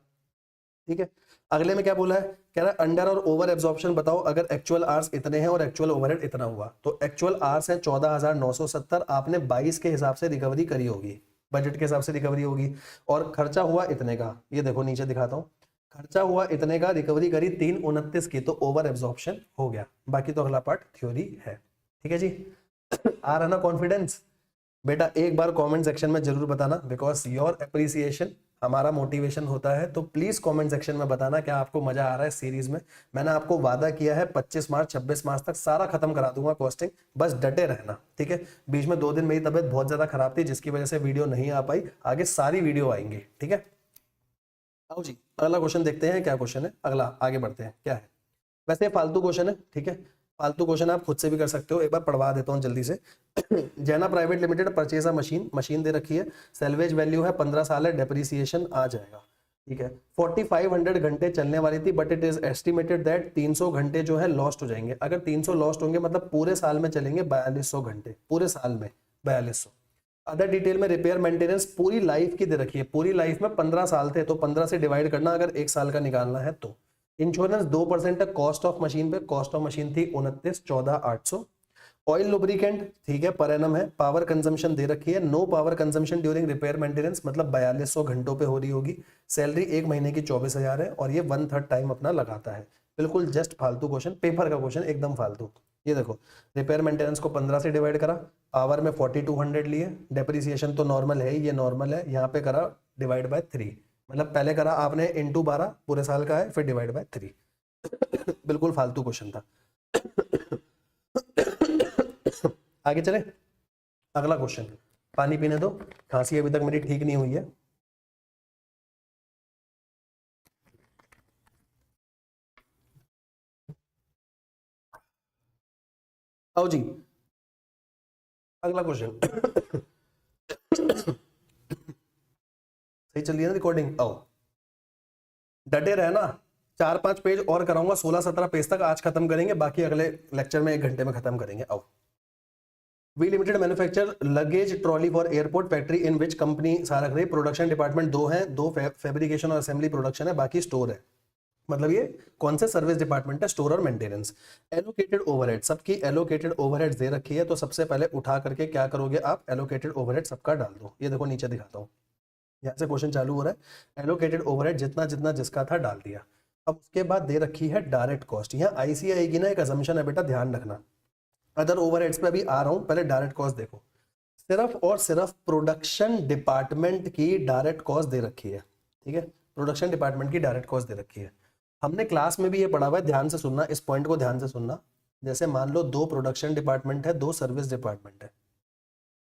ठीक है। अगले में क्या बोला है, कह रहा है अंडर और ओवर एब्जॉर्प्शन बताओ, अगर एक्चुअल आवर्स इतने हैं और एक्चुअल ओवरहेड इतना हुआ, तो एक्चुअल आवर्स है 14,970, आपने 22 के हिसाब से रिकवरी करी होगी, बजट के हिसाब से रिकवरी होगी, और खर्चा हुआ इतने का, ये देखो नीचे दिखाता हूँ, खर्चा हुआ इतने का, रिकवरी करी 329 की, तो ओवर एब्जॉर्प्शन हो गया। बाकी तो अगला पार्ट थ्योरी है, ठीक है जी। आ रहा ना कॉन्फिडेंस बेटा, एक बार कमेंट सेक्शन में जरूर बताना, बिकॉज योर अप्रिसिएशन हमारा मोटिवेशन होता है, तो प्लीज कमेंट सेक्शन में बताना क्या आपको मजा आ रहा है सीरीज में। मैंने आपको वादा किया है 25 मार्च 26 मार्च तक सारा खत्म करा दूंगा कॉस्टिंग, बस डटे रहना, ठीक है। बीच में 2 दिन मेरी तबीयत बहुत ज्यादा खराब थी जिसकी वजह से वीडियो नहीं आ पाई, आगे सारी वीडियो आएंगी, ठीक है। आओ जी अगला क्वेश्चन देखते हैं, क्या क्वेश्चन है अगला, आगे बढ़ते हैं, क्या है। वैसे फालतू क्वेश्चन है, ठीक है, फालतू क्वेश्चन आप खुद से भी कर सकते हो, एक बार पढ़वा देता हूँ जल्दी से। Jaina private limited purchase a machine, machine दे रखी है, सेल्वेज वैल्यू है 15 साल है, डेप्रिसिएशन आ जाएगा, ठीक है। 4500 घंटे चलने वाली थी, but it is estimated that 300 घंटे जो है लॉस्ट हो जाएंगे। अगर 300 लॉस्ट होंगे मतलब पूरे साल में चलेंगे 4200 घंटे, पूरे साल में 4200। अदर डिटेल में रिपेयर मेंटेनेंस पूरी लाइफ की दे रखी है, पूरी लाइफ में 15 साल थे तो 15 से डिवाइड करना अगर 1 साल का निकालना है तो। इंश्योरेंस 2% है कॉस्ट ऑफ मशीन पे, कॉस्ट ऑफ मशीन थी 29,14,800। ऑयल लुब्रिकेंट ठीक है पर एनम है, पावर कंजम्पशन दे रखी है, no power consumption during repair maintenance, मतलब 4200 घंटों पे हो रही होगी। सैलरी 1 महीने की 24,000 है और ये 1/3 टाइम अपना लगाता है। बिल्कुल जस्ट फालतू क्वेश्चन, पेपर का क्वेश्चन एकदम फालतू। ये देखो रिपेयर मेंटेनेंस को 15 से डिवाइड करा, पावर में 4200 लिए, डेप्रिसिएशन तो नॉर्मल है, ये नॉर्मल है, यहाँ पे करा डिवाइड बाय 3, मतलब पहले करा आपने इंटू 12 पूरे साल का है, फिर डिवाइड बाय 3। बिल्कुल फालतू क्वेश्चन था। आगे चले, अगला क्वेश्चन। पानी पीने दो, खांसी अभी तक मेरी ठीक नहीं हुई है। आओ जी अगला क्वेश्चन। सही चल रही है ना रिकॉर्डिंग, आओ डटे रहना, 4-5 पेज और कराऊंगा, 16-17 पेज तक आज खत्म करेंगे, बाकी अगले लेक्चर में 1 घंटे में खत्म करेंगे। आओ V Limited manufacture luggage trolley for airport factory in which company सारा रख रही, प्रोडक्शन डिपार्टमेंट 2 है, 2 फैब्रिकेशन और असेंबली प्रोडक्शन है, बाकी स्टोर है। मतलब ये कौन से सर्विस डिपार्टमेंट है, स्टोर और मेंटेनेंस। एलोकेटेड ओवरहेड, सबकी एलोकेटेड ओवरहेड दे रखी है, तो सबसे पहले उठा करके क्या करोगे आप, एलोकेटेड ओवरहेड सबका डाल दो। ये देखो नीचे दिखाता हूँ, यहाँ से क्वेश्चन चालू हो रहा है, एलोकेटेड ओवरहेड जितना जितना जिसका था डाल दिया। अब उसके बाद दे रखी है डायरेक्ट कॉस्ट। यहाँ आईसीआई की ना एक असम्पशन है बेटा, ध्यान रखना। अदर ओवरहेड्स पे अभी आ रहा हूँ, पहले डायरेक्ट कॉस्ट देखो। सिर्फ और सिर्फ प्रोडक्शन डिपार्टमेंट की डायरेक्ट कॉस्ट दे रखी है, ठीक है, प्रोडक्शन डिपार्टमेंट की डायरेक्ट कॉस्ट दे रखी है। हमने क्लास में भी ये पढ़ा हुआ है, ध्यान से सुनना, इस पॉइंट को ध्यान से सुनना। जैसे मान लो 2 प्रोडक्शन डिपार्टमेंट है, 2 सर्विस डिपार्टमेंट है।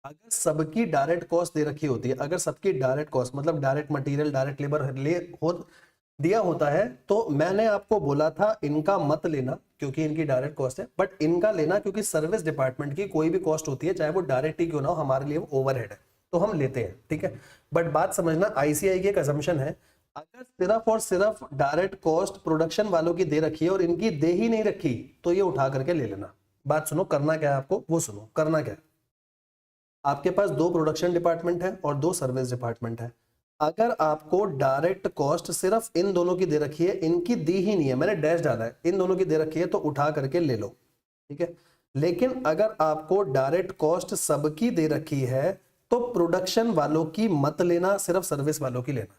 अगर सबकी डायरेक्ट कॉस्ट दे रखी होती है, अगर सबकी डायरेक्ट कॉस्ट मतलब डायरेक्ट मटेरियल, डायरेक्ट लेबर दिया होता है, तो मैंने आपको बोला था इनका मत लेना क्योंकि इनकी डायरेक्ट कॉस्ट है, बट इनका लेना क्योंकि सर्विस डिपार्टमेंट की कोई भी कॉस्ट होती है, चाहे वो डायरेक्ट ही क्यों ना हो, हमारे लिए वो ओवरहेड है, तो हम लेते हैं, ठीक है। बट बात समझना, आईसीआई की एक असम्पशन है, अगर सिर्फ और सिर्फ डायरेक्ट कॉस्ट प्रोडक्शन वालों की दे रखी है और इनकी दे ही नहीं रखी, तो ये उठा करके ले लेना। बात सुनो, करना क्या है आपको वो सुनो। करना क्या है, आपके पास 2 प्रोडक्शन डिपार्टमेंट है और 2 सर्विस डिपार्टमेंट है। अगर आपको डायरेक्ट कॉस्ट सिर्फ इन दोनों की दे रखी है, इनकी दी ही नहीं है, मैंने डैश डाला है, इन दोनों की दे रखी है, तो उठा करके ले लो, ठीक है। लेकिन अगर आपको डायरेक्ट कॉस्ट सबकी दे रखी है, तो प्रोडक्शन वालों की मत लेना, सिर्फ सर्विस वालों की लेना।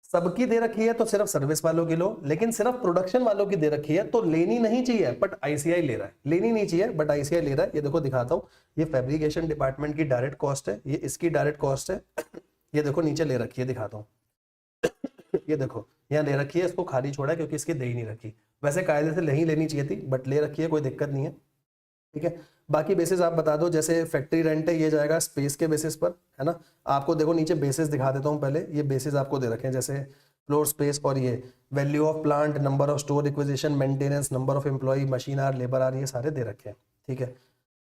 सबकी दे रखी है तो सिर्फ सर्विस वालों की लो, लेकिन सिर्फ प्रोडक्शन वालों की दे रखी है तो लेनी नहीं चाहिए, बट आईसीआई ले रहा है। लेनी नहीं चाहिए बट आईसीआई ले रहा है। ये देखो दिखाता हूं, ये फैब्रिकेशन डिपार्टमेंट की डायरेक्ट कॉस्ट है, ये इसकी डायरेक्ट कॉस्ट है। ये देखो नीचे ले रखी है, दिखाता हूँ। ये देखो यहाँ ले रखी है, इसको खाली छोड़ा है क्योंकि इसकी दे ही नहीं रखी। वैसे कायदे से नहीं लेनी चाहिए थी, बट ले रखी है, कोई दिक्कत नहीं है, ठीक है। बाकी बेसिस आप बता दो, जैसे फैक्ट्री रेंट है, ये जाएगा स्पेस के बेसिस पर, है ना। आपको देखो नीचे बेसिस दिखा देता हूँ पहले, ये बेसिस आपको दे रखे हैं, जैसे फ्लोर स्पेस, और ये value of plant, number of store requisition, maintenance, number of employ, machine hour, labour hour, ये सारे दे रखे हैं, ठीक है,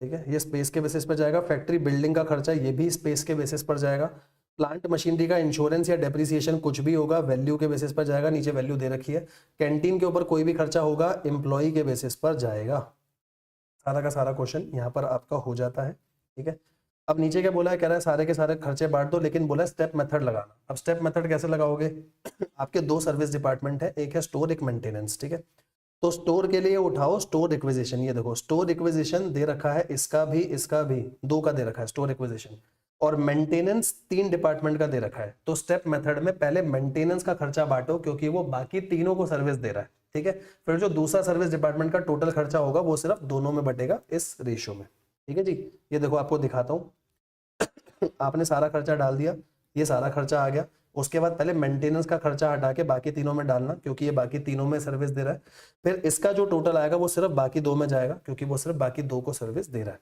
ठीक है। ये स्पेस के बेसिस पर जाएगा। फैक्ट्री बिल्डिंग का खर्चा, ये भी स्पेस के बेसिस पर जाएगा। प्लांट मशीनरी का इंश्योरेंस या डेप्रिसिएशन कुछ भी होगा, वैल्यू के बेसिस पर जाएगा, नीचे वैल्यू दे रखी है। कैंटीन के ऊपर कोई भी खर्चा होगा, एम्प्लॉय के बेसिस पर जाएगा। सारा का सारा क्वेश्चन यहाँ पर आपका हो जाता है, ठीक है। अब नीचे क्या बोला है, कह रहा है सारे के सारे खर्चे बांट दो, लेकिन बोला है स्टेप मेथड लगाना। अब स्टेप मेथड कैसे लगाओगे? आपके 2 सर्विस डिपार्टमेंट है, एक है स्टोर, एक मेंटेनेंस, ठीक है। तो स्टोर के लिए उठाओ स्टोर रिक्विजिशन, ये देखो स्टोर रिक्विजिशन दे रखा है, इसका भी 2 का दे रखा है स्टोर रिक्विजिशन, और मेंटेनेंस 3 डिपार्टमेंट का दे रखा है। तो स्टेप मेथड में पहले मेंटेनेंस का खर्चा बांटो क्योंकि वो बाकी तीनों को सर्विस दे रहा है, ठीक है। फिर जो दूसरा सर्विस डिपार्टमेंट का टोटल खर्चा होगा वो सिर्फ दोनों में बटेगा इस रेशियो में, ठीक है जी। ये देखो आपको दिखाता हूँ, आपने सारा खर्चा डाल दिया, ये सारा खर्चा आ गया। उसके बाद पहले मेंटेनेंस का खर्चा हटा के बाकी तीनों में डालना क्योंकि ये बाकी तीनों में सर्विस दे रहा है। फिर इसका जो टोटल आएगा वो सिर्फ बाकी 2 में जाएगा क्योंकि वो सिर्फ बाकी 2 को सर्विस दे रहा है।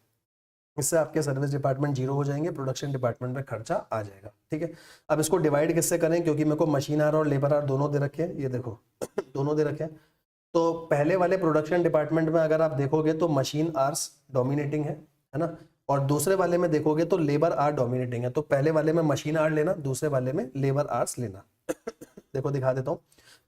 इससे आपके सर्विस डिपार्टमेंट 0 हो जाएंगे, प्रोडक्शन डिपार्टमेंट में खर्चा आ जाएगा, ठीक है। अब इसको डिवाइड किससे करें, क्योंकि मेरे को मशीन आर और लेबर आर दोनों दे रखे हैं, ये देखो दोनों दे रखे हैं। तो पहले वाले प्रोडक्शन डिपार्टमेंट में अगर आप देखोगे तो मशीन आर्स डोमिनेटिंग है ना, और दूसरे वाले में देखोगे तो लेबर आर डोमिनेटिंग है। तो पहले वाले में मशीन आर लेना, दूसरे वाले में लेबर आर्स लेना। देखो दिखा देता हूँ,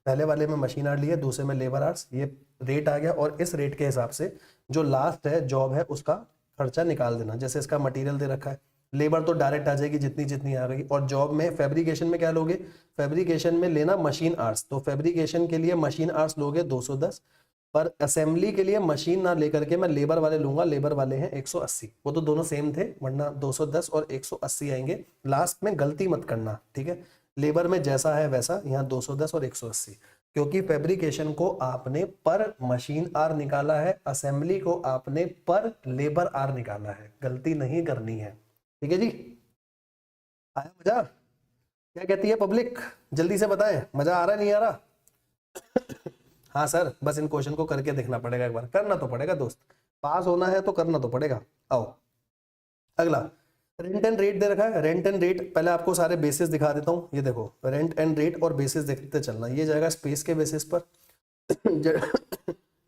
पहले वाले में मशीन आर लिए, दूसरे में लेबर आर्स, ये रेट आ गया, और इस रेट के हिसाब से जो लास्ट है जॉब है उसका खर्चा निकाल देना। जैसे इसका मटेरियल दे रखा है, लेबर तो डायरेक्ट आ जाएगी जितनी जितनी आ गई, और जॉब में फैब्रिकेशन में क्या लोगे, फैब्रिकेशन में लेना मशीन आर्स, तो फैब्रिकेशन के लिए मशीन आर्स लोगे 210, पर असेंबली के लिए मशीन ना लेकर के मैं लेबर वाले लूंगा, लेबर वाले हैं 180। वो तो दोनों सेम थे, वरना 210 और 180 आएंगे, लास्ट में गलती मत करना, ठीक है। लेबर में जैसा है वैसा यहाँ 210 और 180, क्योंकि फैब्रिकेशन को आपने पर मशीन आर निकाला है, असेंबली को आपने पर लेबर आर निकाला है, गलती नहीं करनी है, ठीक है जी। आया मजा? क्या कहती है पब्लिक, जल्दी से बताएं, मजा आ रहा नहीं आ रहा? हाँ सर, बस इन क्वेश्चन को करके देखना पड़ेगा, एक बार करना तो पड़ेगा दोस्त, पास होना है तो करना तो पड़ेगा। आओ अगला, रेंट एंड रेट दे रखा है। रेंट एंड रेट पहले आपको सारे बेसिस दिखा देता हूँ, ये देखो रेंट एंड रेट और बेसिस देखते चलना। ये जाएगा स्पेस के बेसिस पर,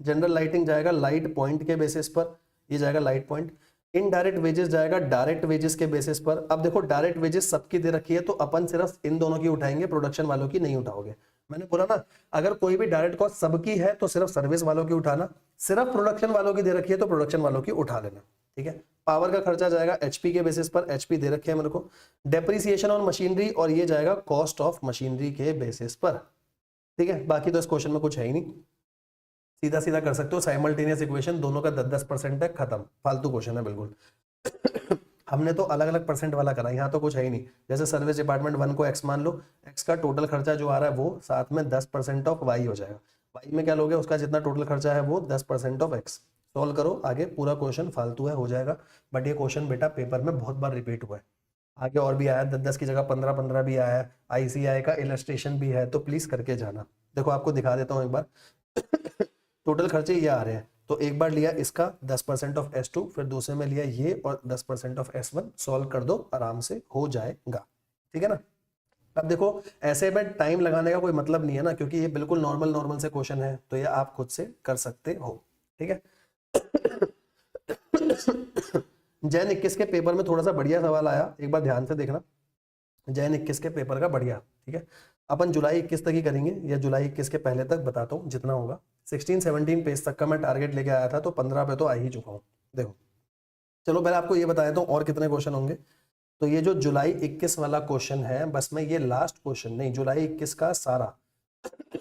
जनरल लाइटिंग जाएगा लाइट पॉइंट के बेसिस पर, ये जाएगा लाइट पॉइंट। इनडायरेक्ट वेजेस जाएगा डायरेक्ट वेजेस के बेसिस पर। अब देखो डायरेक्ट वेजेस सबकी दे रखी है तो अपन सिर्फ इन दोनों की उठाएंगे, प्रोडक्शन वालों की नहीं उठाओगे। मैंने बोला ना, अगर कोई भी डायरेक्ट कॉस्ट सबकी है तो सिर्फ सर्विस वालों की उठाना, सिर्फ प्रोडक्शन वालों की दे रखी है तो प्रोडक्शन वालों की उठा लेना, ठीक है। पावर का खर्चा जाएगा एचपी के बेसिस पर, एचपी दे रखे हैं मेरे को। डेप्रिसिएशन ऑन मशीनरी, और ये जाएगा कॉस्ट ऑफ मशीनरी के बेसिस पर, ठीक है। बाकी तो इस क्वेश्चन में कुछ है ही नहीं, सीधा सीधा कर सकते हो, साइमल्टेनियस इक्वेशन, दोनों का 10-10% है, खत्म, फालतू क्वेश्चन है बिल्कुल। हमने तो अलग अलग परसेंट वाला करा, यहाँ तो कुछ है ही नहीं। जैसे सर्विस डिपार्टमेंट 1 को x मान लो, x का टोटल खर्चा जो आ रहा है वो साथ में 10% ऑफ y हो जाएगा। वाई में क्या लोगे, उसका जितना टोटल खर्चा है वो 10% ऑफ एक्स। सॉल्व करो आगे, पूरा क्वेश्चन फालतू है, हो जाएगा, बट ये क्वेश्चन बेटा पेपर में बहुत बार रिपीट हुआ है, आगे और भी आया, 10-10 की जगह 15-15 भी आया है, आईसीआई का इलस्ट्रेशन भी है, तो प्लीज करके जाना। देखो आपको दिखा देता हूँ एक बार टोटल खर्चे ये आ रहे हैं, तो एक बार लिया इसका 10% ऑफ S2, फिर दूसरे में लिया ये और 10% ऑफ S1, सॉल्व कर दो, आराम से हो जाएगा, ठीक है ना। अब देखो ऐसे में टाइम लगाने का कोई मतलब नहीं है ना, क्योंकि ये बिल्कुल नॉर्मल नॉर्मल से क्वेश्चन है, तो ये आप खुद से कर सकते हो, ठीक है। जैन 21 के पेपर में थोड़ा सा बढ़िया सवाल आया, एक बार ध्यान से देखना, जैन 21 के पेपर का बढ़िया, ठीक है। अपन जुलाई 21 तक ही करेंगे, या जुलाई 21 के पहले तक बताता हूँ जितना होगा। 16-17 पेज तक का मैं टारगेट लेके आया था, तो 15 पे तो आ ही चुका हूँ। देखो चलो पहले आपको ये बताया तो और कितने क्वेश्चन होंगे। तो ये जो जुलाई 21 वाला क्वेश्चन है, बस मैं ये लास्ट क्वेश्चन नहीं, जुलाई 21 का सारा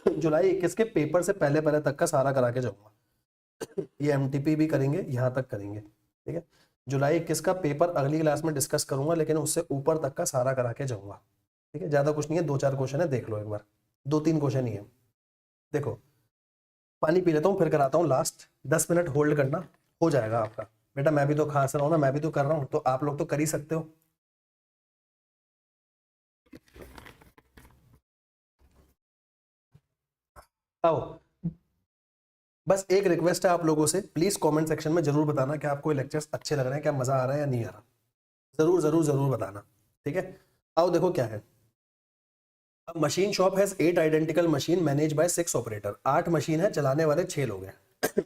जुलाई 21 के पेपर से पहले पहले तक का सारा करा के जाऊंगा। ये एमटीपी भी करेंगे, यहाँ तक करेंगे, ठीक है। जुलाई 21 का पेपर अगली क्लास में डिस्कस करूंगा, लेकिन उससे ऊपर तक का सारा करा के जाऊंगा, ठीक है। ज्यादा कुछ नहीं है, 2-4 क्वेश्चन है, देख लो एक बार, 2-3 क्वेश्चन ही है। देखो पानी पी लेता हूँ, फिर कराता हूँ लास्ट, 10 मिनट होल्ड करना, हो जाएगा आपका। बेटा मैं भी तो खास रहा हूँ ना, मैं भी तो कर रहा हूँ, तो आप लोग तो कर ही सकते हो। आओ, बस एक रिक्वेस्ट है आप लोगों से, प्लीज कमेंट सेक्शन में जरूर बताना कि आपको लेक्चर्स अच्छे लग रहे हैं, क्या मजा आ रहा है या नहीं आ रहा, जरूर जरूर जरूर बताना, ठीक है। आओ देखो क्या है, machine shop has 8 identical machine manage by 6 operator. 8 machine है, चलाने वाले 6 लोग हैं।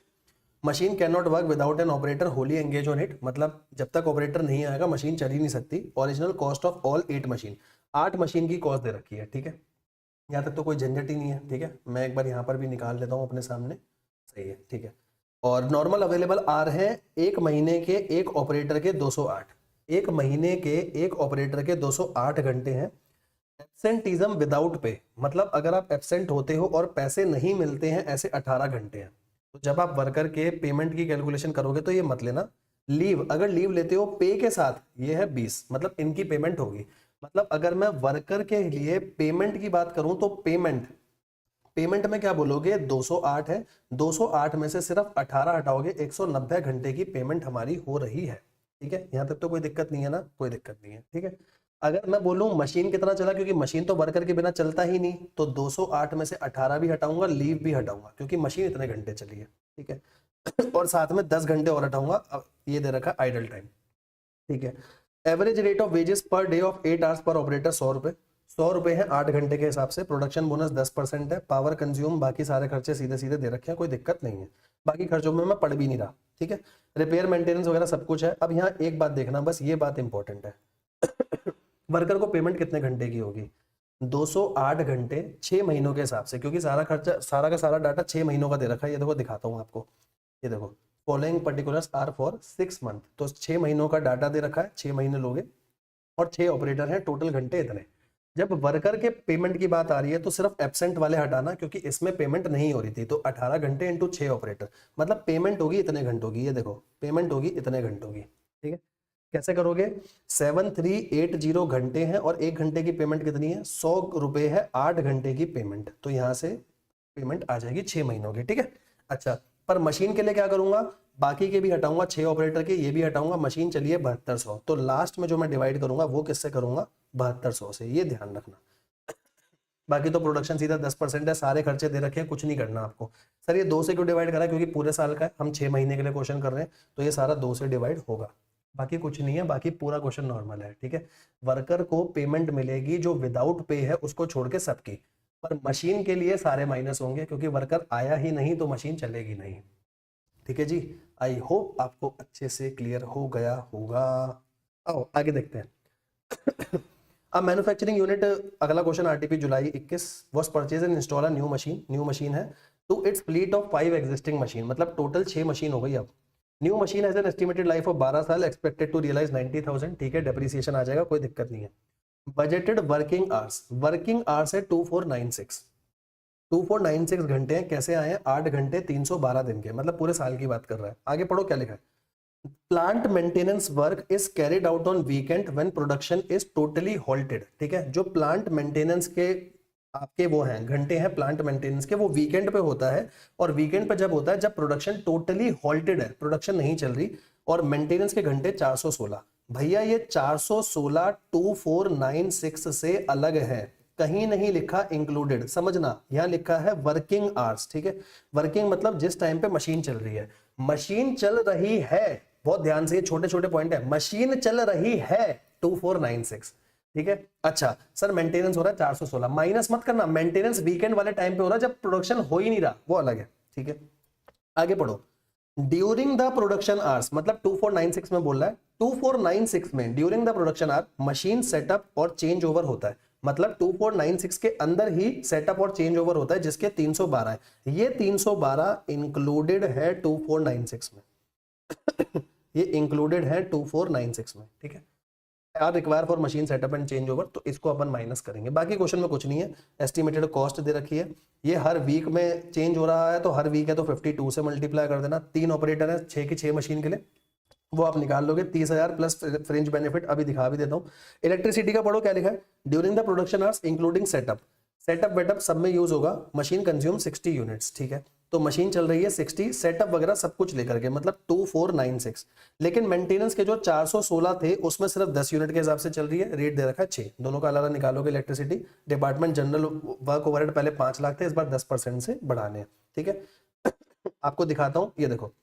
Machine can not work without an operator Holi engage on it, मतलब जब तक ऑपरेटर नहीं आएगा मशीन चल ही नहीं सकती। Original cost of all 8 machine, 8 machine की कॉस्ट दे रखी है, ठीक है। यहाँ तक तो कोई झंझट ही नहीं है, ठीक है। मैं एक बार यहाँ पर भी निकाल लेता हूँ अपने सामने, सही है, ठीक है। और नॉर्मल अवेलेबल आर है एक महीने के एक ऑपरेटर के 208, एक महीने के एक ऑपरेटर के 208 घंटे हैं। एब्सेंटिज्म विदाउट पे, मतलब अगर आप एब्सेंट होते हो और पैसे नहीं मिलते हैं, ऐसे 18 घंटे हैं। तो जब आप वर्कर के पेमेंट की कैलकुलेशन करोगे तो ये मत लेना लीव, अगर लीव लेते हो पे के साथ, ये है 20, मतलब इनकी पेमेंट होगी। मतलब अगर मैं वर्कर के लिए पेमेंट की बात करूं तो पेमेंट में क्या बोलोगे, 208 है, 208 में से सिर्फ 18 हटाओगे, 190 घंटे की पेमेंट हमारी हो रही है, ठीक है। यहां तक तो कोई दिक्कत नहीं है ना, कोई दिक्कत नहीं है, ठीक है। अगर मैं बोलूं मशीन कितना चला, क्योंकि मशीन तो वर्कर के बिना चलता ही नहीं, तो 208 में से 18 भी हटाऊंगा, लीव भी हटाऊंगा, क्योंकि मशीन इतने घंटे चली है, ठीक है। और साथ में 10 घंटे और हटाऊंगा, अब ये दे रखा आइडल टाइम, ठीक है। Average rate of wages per day of 8 hours per operator 100 रुपए, 100 रुपए है 8 घंटे के हिसाब से। प्रोडक्शन बोनस 10% है। पावर कंज्यूम, बाकी सारे खर्चे सीधे सीधे दे रखे हैं, कोई दिक्कत नहीं है, बाकी खर्चों में मैं पढ़ भी नहीं रहा, ठीक है। रिपेयर मेंटेनेंस वगैरह सब कुछ है। अब यहाँ एक बात देखना, बस ये बात इंपॉर्टेंट है वर्कर को पेमेंट कितने घंटे की होगी, 208 घंटे 6 महीनों के हिसाब से, क्योंकि सारा खर्चा सारा का सारा डाटा 6 महीनों का दे रखा है। ये देखो दिखाता हूँ आपको, ये देखो following particulars are for 6 month, तो 6 महीनों का डाटा दे रखा है, 6 महीने लोगे और 6 ऑपरेटर हैं, टोटल घंटे इतने। जब वर्कर के पेमेंट की बात आ रही है तो सिर्फ एब्सेंट वाले हटाना, क्योंकि इसमें पेमेंट नहीं हो रही थी। तो 18 घंटे इंटू 6 ऑपरेटर, मतलब पेमेंट होगी इतने घंटों की, ये देखो पेमेंट होगी इतने घंटों की, ठीक है। कैसे करोगे, 7380 घंटे हैं और 1 घंटे की पेमेंट कितनी है, 100 रुपए है 8 घंटे की पेमेंट, तो यहां से पेमेंट आ जाएगी 6 महीनों की, ठीक है। अच्छा, पर मशीन के लिए क्या करूंगा, बाकी के भी हटाऊंगा, 6 ऑपरेटर के ये भी हटाऊंगा, मशीन चलिए 7200, तो लास्ट में जो मैं डिवाइड करूंगा वो किससे करूंगा, 7200 से, ये ध्यान रखना। बाकी तो प्रोडक्शन सीधा 10% है, सारे खर्चे दे रखे हैं, कुछ नहीं करना आपको। सर ये 2 से क्यों डिवाइड करा, क्योंकि पूरे साल का है, हम 6 महीने के लिए क्वेश्चन कर रहे हैं, तो ये सारा 2 से डिवाइड होगा, बाकी कुछ नहीं है, बाकी पूरा क्वेश्चन नॉर्मल है, ठीक है। वर्कर को पेमेंट मिलेगी जो विदाउट पे है, उसको छोड़ के सबकी, पर मशीन के लिए सारे माइनस होंगे, क्योंकि वर्कर आया ही नहीं तो मशीन चलेगी नहीं, ठीक है जी। आई होप आपको अच्छे से क्लियर हो गया होगा। आओ आगे देखते हैं। अब मैन्युफैक्चरिंग यूनिट, अगला question, RTP July 21 was purchase and install a new machine है to its fleet of 5 existing machine, मतलब टोटल 6 मशीन हो गई। अब new machine has an estimated life of 12 साल, एक्सपेक्टेड टू रियलाइज 90,000, ठीक है, डेप्रिसिएशन आ जाएगा, कोई दिक्कत नहीं है। बजटेड वर्किंग आवर्स है 2496 घंटे हैं, कैसे आए हैं, 8 घंटे 312 दिन के, मतलब पूरे साल की बात कर रहा है। आगे पढ़ो क्या लिखा है, plant maintenance work is carried out on weekend when production is totally halted, ठीक है। जो प्लांट मेंटेनेंस के आपके वो हैं घंटे हैं प्लांट मेंटेनेंस के, वो वीकेंड पे होता है। और वीकेंड पे जब होता है जब प्रोडक्शन टोटली हॉल्टेड है, प्रोडक्शन नहीं चल रही, और मेंटेनेंस के घंटे 416। भैया ये 416 2496 से अलग है, कहीं नहीं लिखा इंक्लूडेड, समझना यहाँ लिखा है वर्किंग आवर्स, ठीक है। वर्किंग मतलब जिस टाइम पे मशीन चल रही है, मशीन चल रही है, बहुत ध्यान से, ये छोटे छोटे पॉइंट है, मशीन चल रही है 2496, ठीक है। अच्छा सर मेंटेनेंस हो रहा है 416, माइनस मत करना, मेंटेनेंस वीकेंड वाले टाइम पे हो रहा है जब प्रोडक्शन हो ही नहीं रहा, वो अलग है, ठीक है। आगे पढ़ो, ड्यूरिंग द प्रोडक्शन आवर्स, मतलब 2496 में बोल रहा है, 2496 में during the production hour machine setup और चेंज ओवर होता है, मतलब 2496 के अंदर ही सेटअप और चेंज ओवर होता है, जिसके 312 है। ये 312 इंक्लूडेड है 2496 में ये इंक्लूडेड है 2496 में, ठीक है। Hour require for machine setup and change over, तो इसको अपन माइनस करेंगे। बाकी क्वेश्चन में कुछ नहीं है, एस्टिमेटेड कॉस्ट दे रखी है, ये हर वीक में चेंज हो रहा है, तो हर वीक है तो 52 से मल्टीप्लाई कर देना। 3 ऑपरेटर है 6 की 6 मशीन के लिए, वो आप निकाल लोगे, 30,000 प्लस फ्रिंज बेनिफिट अभी दिखा भी देता हूँ। इलेक्ट्रिसिटी का पढ़ो, क्या लिखा है, during the production hours including setup, setup वेटअप सब में यूज होगा, मशीन कंज्यूम 60 यूनिट्स, ठीक है। तो मशीन चल रही है 60, सेटअप वगैरह सब कुछ लेकर के, मतलब 2496। लेकिन मेंटेनेंस के जो 416 थे उसमें सिर्फ 10 यूनिट के हिसाब से चल रही है, रेट दे रखा है 6, दोनों का अलग निकालोगे। Electricity department general work overhead पहले 5 लाख थे, इस बार 10% से बढ़ाने हैं, ठीक है। आपको दिखाता हूँ, ये देखो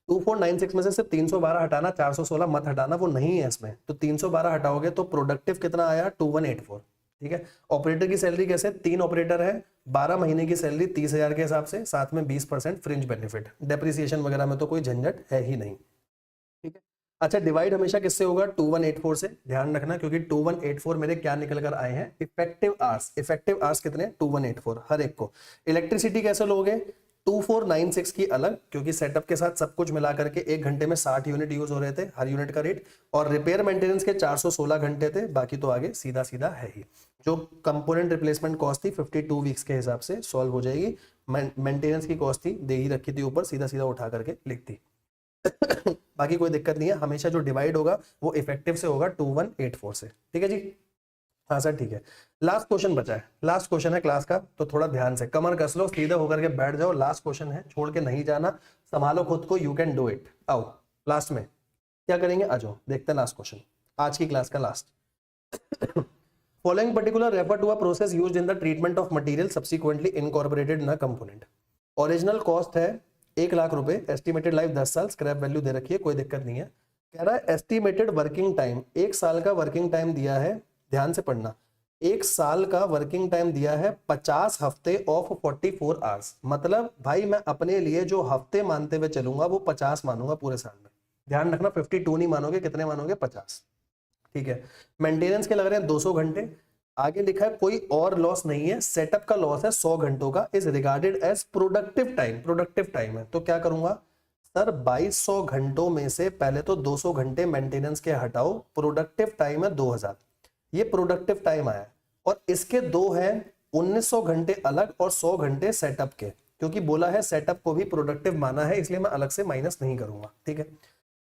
2496 में से सिर्फ 312 हटाना, 416 मत हटाना, वो नहीं है इसमें, तो 312 हटाओगे तो प्रोडक्टिव कितना आया 2184, ठीक है। ऑपरेटर की सैलरी कैसे, 3 ऑपरेटर है, 12 महीने की सैलरी 30,000 के हिसाब से, साथ में 20% फ्रिंज बेनिफिट, डेप्रिसिएशन वगैरह में तो कोई झंझट है ही नहीं, ठीक है। अच्छा डिवाइड हमेशा किससे होगा, 2184 से, ध्यान रखना, क्योंकि 2184 मेरे क्या निकल कर आए हैं, इफेक्टिव आवर्स। इफेक्टिव आवर्स कितने, 2184 हर एक को। इलेक्ट्रिसिटी कैसे लोगे, 2496 की अलग, क्योंकि सेटअप के साथ सब कुछ मिला करके 1 घंटे में 60 यूनिट यूज हो रहे थे, हर यूनिट का रेट, और रिपेयर मेंटेनेंस के 416 घंटे थे, बाकी तो आगे सीधा सीधा है ही। जो कंपोनेंट रिप्लेसमेंट कॉस्ट थी 52 वीक्स के हिसाब से सॉल्व हो जाएगी, मेंटेनेंस की कॉस्ट थी दे ही रखी थी ऊपर, सीधा सीधा उठा करके लिख दी बाकी कोई दिक्कत नहीं है, हमेशा जो डिवाइड होगा वो इफेक्टिव से होगा 2184 से, ठीक है जी। हाँ सर ठीक है, लास्ट क्वेश्चन बचा है, लास्ट क्वेश्चन है क्लास का, तो थोड़ा ध्यान से कमर कस लो, सीधे होकर के बैठ जाओ, लास्ट क्वेश्चन है, छोड़ के नहीं जाना, संभालो खुद को, यू कैन डू इट। आओ लास्ट में क्या करेंगे, आ जाओ देखते हैं लास्ट क्वेश्चन, आज की क्लास का last. Following particular refer to a process used in the treatment of material subsequently incorporated in a component. Original cost है 1 लाख रुपए, एस्टिमेटेड लाइफ 10 साल, स्क्रैप वैल्यू दे रखी है, कोई दिक्कत नहीं है। कह रहा है एस्टिमेटेड वर्किंग टाइम, 1 साल का वर्किंग टाइम दिया है, ध्यान से पढ़ना, 1 साल का वर्किंग टाइम दिया है, 50 हफ्ते ऑफ 44 आवर्स, मतलब भाई मैं अपने लिए जो हफ्ते मानते हुए चलूंगा वो 50 मानूंगा पूरे साल में, ध्यान रखना 52 नहीं मानोगे, कितने मानोगे 50, ठीक है। मेंटेनेंस के लग रहे हैं 200 घंटे, आगे लिखा है कोई और लॉस नहीं है, सेटअप का लॉस है 100 घंटों का, is regarded as productive time, productive time है, तो क्या करूंगा सर 2200 घंटों में से पहले तो 200 घंटे मेंटेनेंस के हटाओ, प्रोडक्टिव टाइम है 2000, ये प्रोडक्टिव टाइम आया, और इसके दो हैं 1900 घंटे अलग और 100 घंटे सेटअप के, क्योंकि बोला है सेटअप को भी प्रोडक्टिव माना है, इसलिए मैं अलग से माइनस नहीं करूंगा, ठीक है।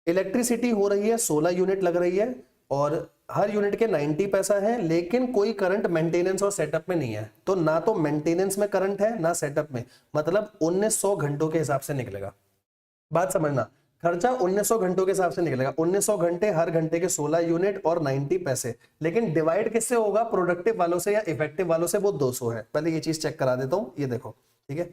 इलेक्ट्रिसिटी हो रही है 16 यूनिट लग रही है, और हर यूनिट के 90 पैसा है, लेकिन कोई करंट मेंटेनेंस और सेटअप में नहीं है, तो ना तो मेंटेनेंस में करंट है ना सेटअप में, मतलब 1900 घंटों के हिसाब से निकलेगा, बात समझना, खर्चा 1900 घंटों के हिसाब से निकलेगा, 1900 घंटे, हर घंटे के 16 यूनिट और 90 पैसे, लेकिन डिवाइड किससे होगा, प्रोडक्टिव वालों से या इफेक्टिव वालों से, वो 200 है, पहले ये चीज चेक करा देता हूं, ये देखो, ठीक है,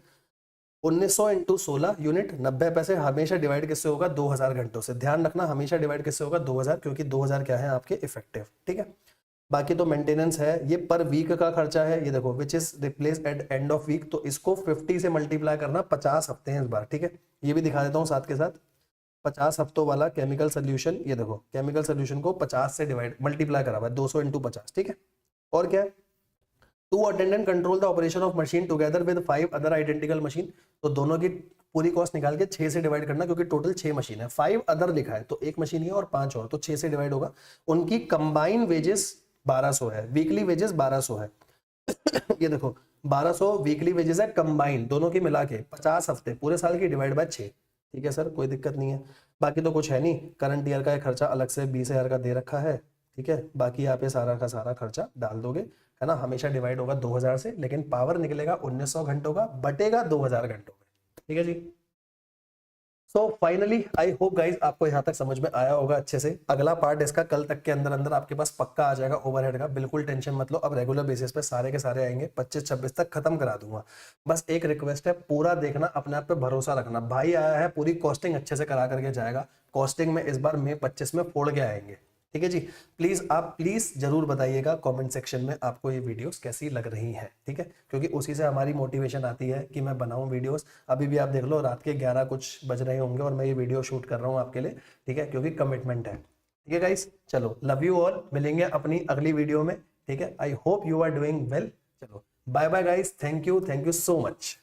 1900 इंटू 16 यूनिट 90 पैसे, हमेशा डिवाइड किससे होगा 2000 घंटों से, ध्यान रखना हमेशा डिवाइड किससे होगा 2000, क्योंकि 2000 क्या है आपके इफेक्टिव, ठीक है। बाकी तो मेंटेनेंस है, ये पर वीक का खर्चा है, ये देखो which is replace at end of week, तो इसको 50 से मल्टीप्लाई करना, 50 हफ्ते हैं इस बार, ठीक है। ये भी दिखा देता हूँ साथ के साथ, 50 हफ्तों वाला केमिकल सोल्यूशन, ये देखो केमिकल सोल्यूशन को 50 से डिवाइड मल्टीप्लाई करा हुआ है, 200 इंटू 50, ठीक है। और क्या है, to attend and control the operation of machine together with 5 other identical machine, तो दोनों की पूरी कॉस्ट निकाल के 6 से डिवाइड करना, क्योंकि टोटल 6 मशीन है, 5 अदर लिखा है तो एक मशीन है और 5 और, तो 6 से डिवाइड होगा। उनकी कंबाइन वेजेस 1200 है, वीकली वेजेस 1200 है ये देखो 1200 वीकली वेजेस है कंबाइन, दोनों की मिला के, 50 हफ्ते पूरे साल की, डिवाइड बाय 6, ठीक है सर कोई दिक्कत नहीं है। बाकी तो कुछ है नहीं, करंट ईयर का खर्चा अलग से 20,000 का दे रखा है, ठीक है। बाकी यहाँ पे सारा का सारा खर्चा डाल दोगे, है ना, हमेशा डिवाइड होगा 2000 से, लेकिन पावर निकलेगा 1900 घंटों का बटेगा 2000 घंटों में। ठीक है जी। So finally I hope guys आपको यहाँ तक समझ में आया होगा अच्छे से। अगला पार्ट इसका कल तक के अंदर अंदर आपके पास पक्का आ जाएगा ओवरहेड का, बिल्कुल टेंशन मत लो। अब रेगुलर बेसिस पे सारे के सारे आएंगे, 25-26 तक खत्म करा दूंगा। बस एक रिक्वेस्ट है, पूरा देखना, अपने आप पे भरोसा रखना। भाई आया है, पूरी कॉस्टिंग अच्छे से करा करके जाएगा। कॉस्टिंग में इस बार मई 25 में फोड़ के आएंगे। ठीक है जी। प्लीज आप प्लीज जरूर बताइएगा कमेंट सेक्शन में आपको ये वीडियोस कैसी लग रही हैं। ठीक है, क्योंकि उसी से हमारी मोटिवेशन आती है कि मैं बनाऊं वीडियोस। अभी भी आप देख लो, रात के 11 कुछ बज रहे होंगे और मैं ये वीडियो शूट कर रहा हूं आपके लिए। ठीक है, क्योंकि कमिटमेंट है। ठीक है गाइस, चलो लव यू ऑल, मिलेंगे अपनी अगली वीडियो में। ठीक है, I hope you are doing well. चलो bye bye guys, thank you so much.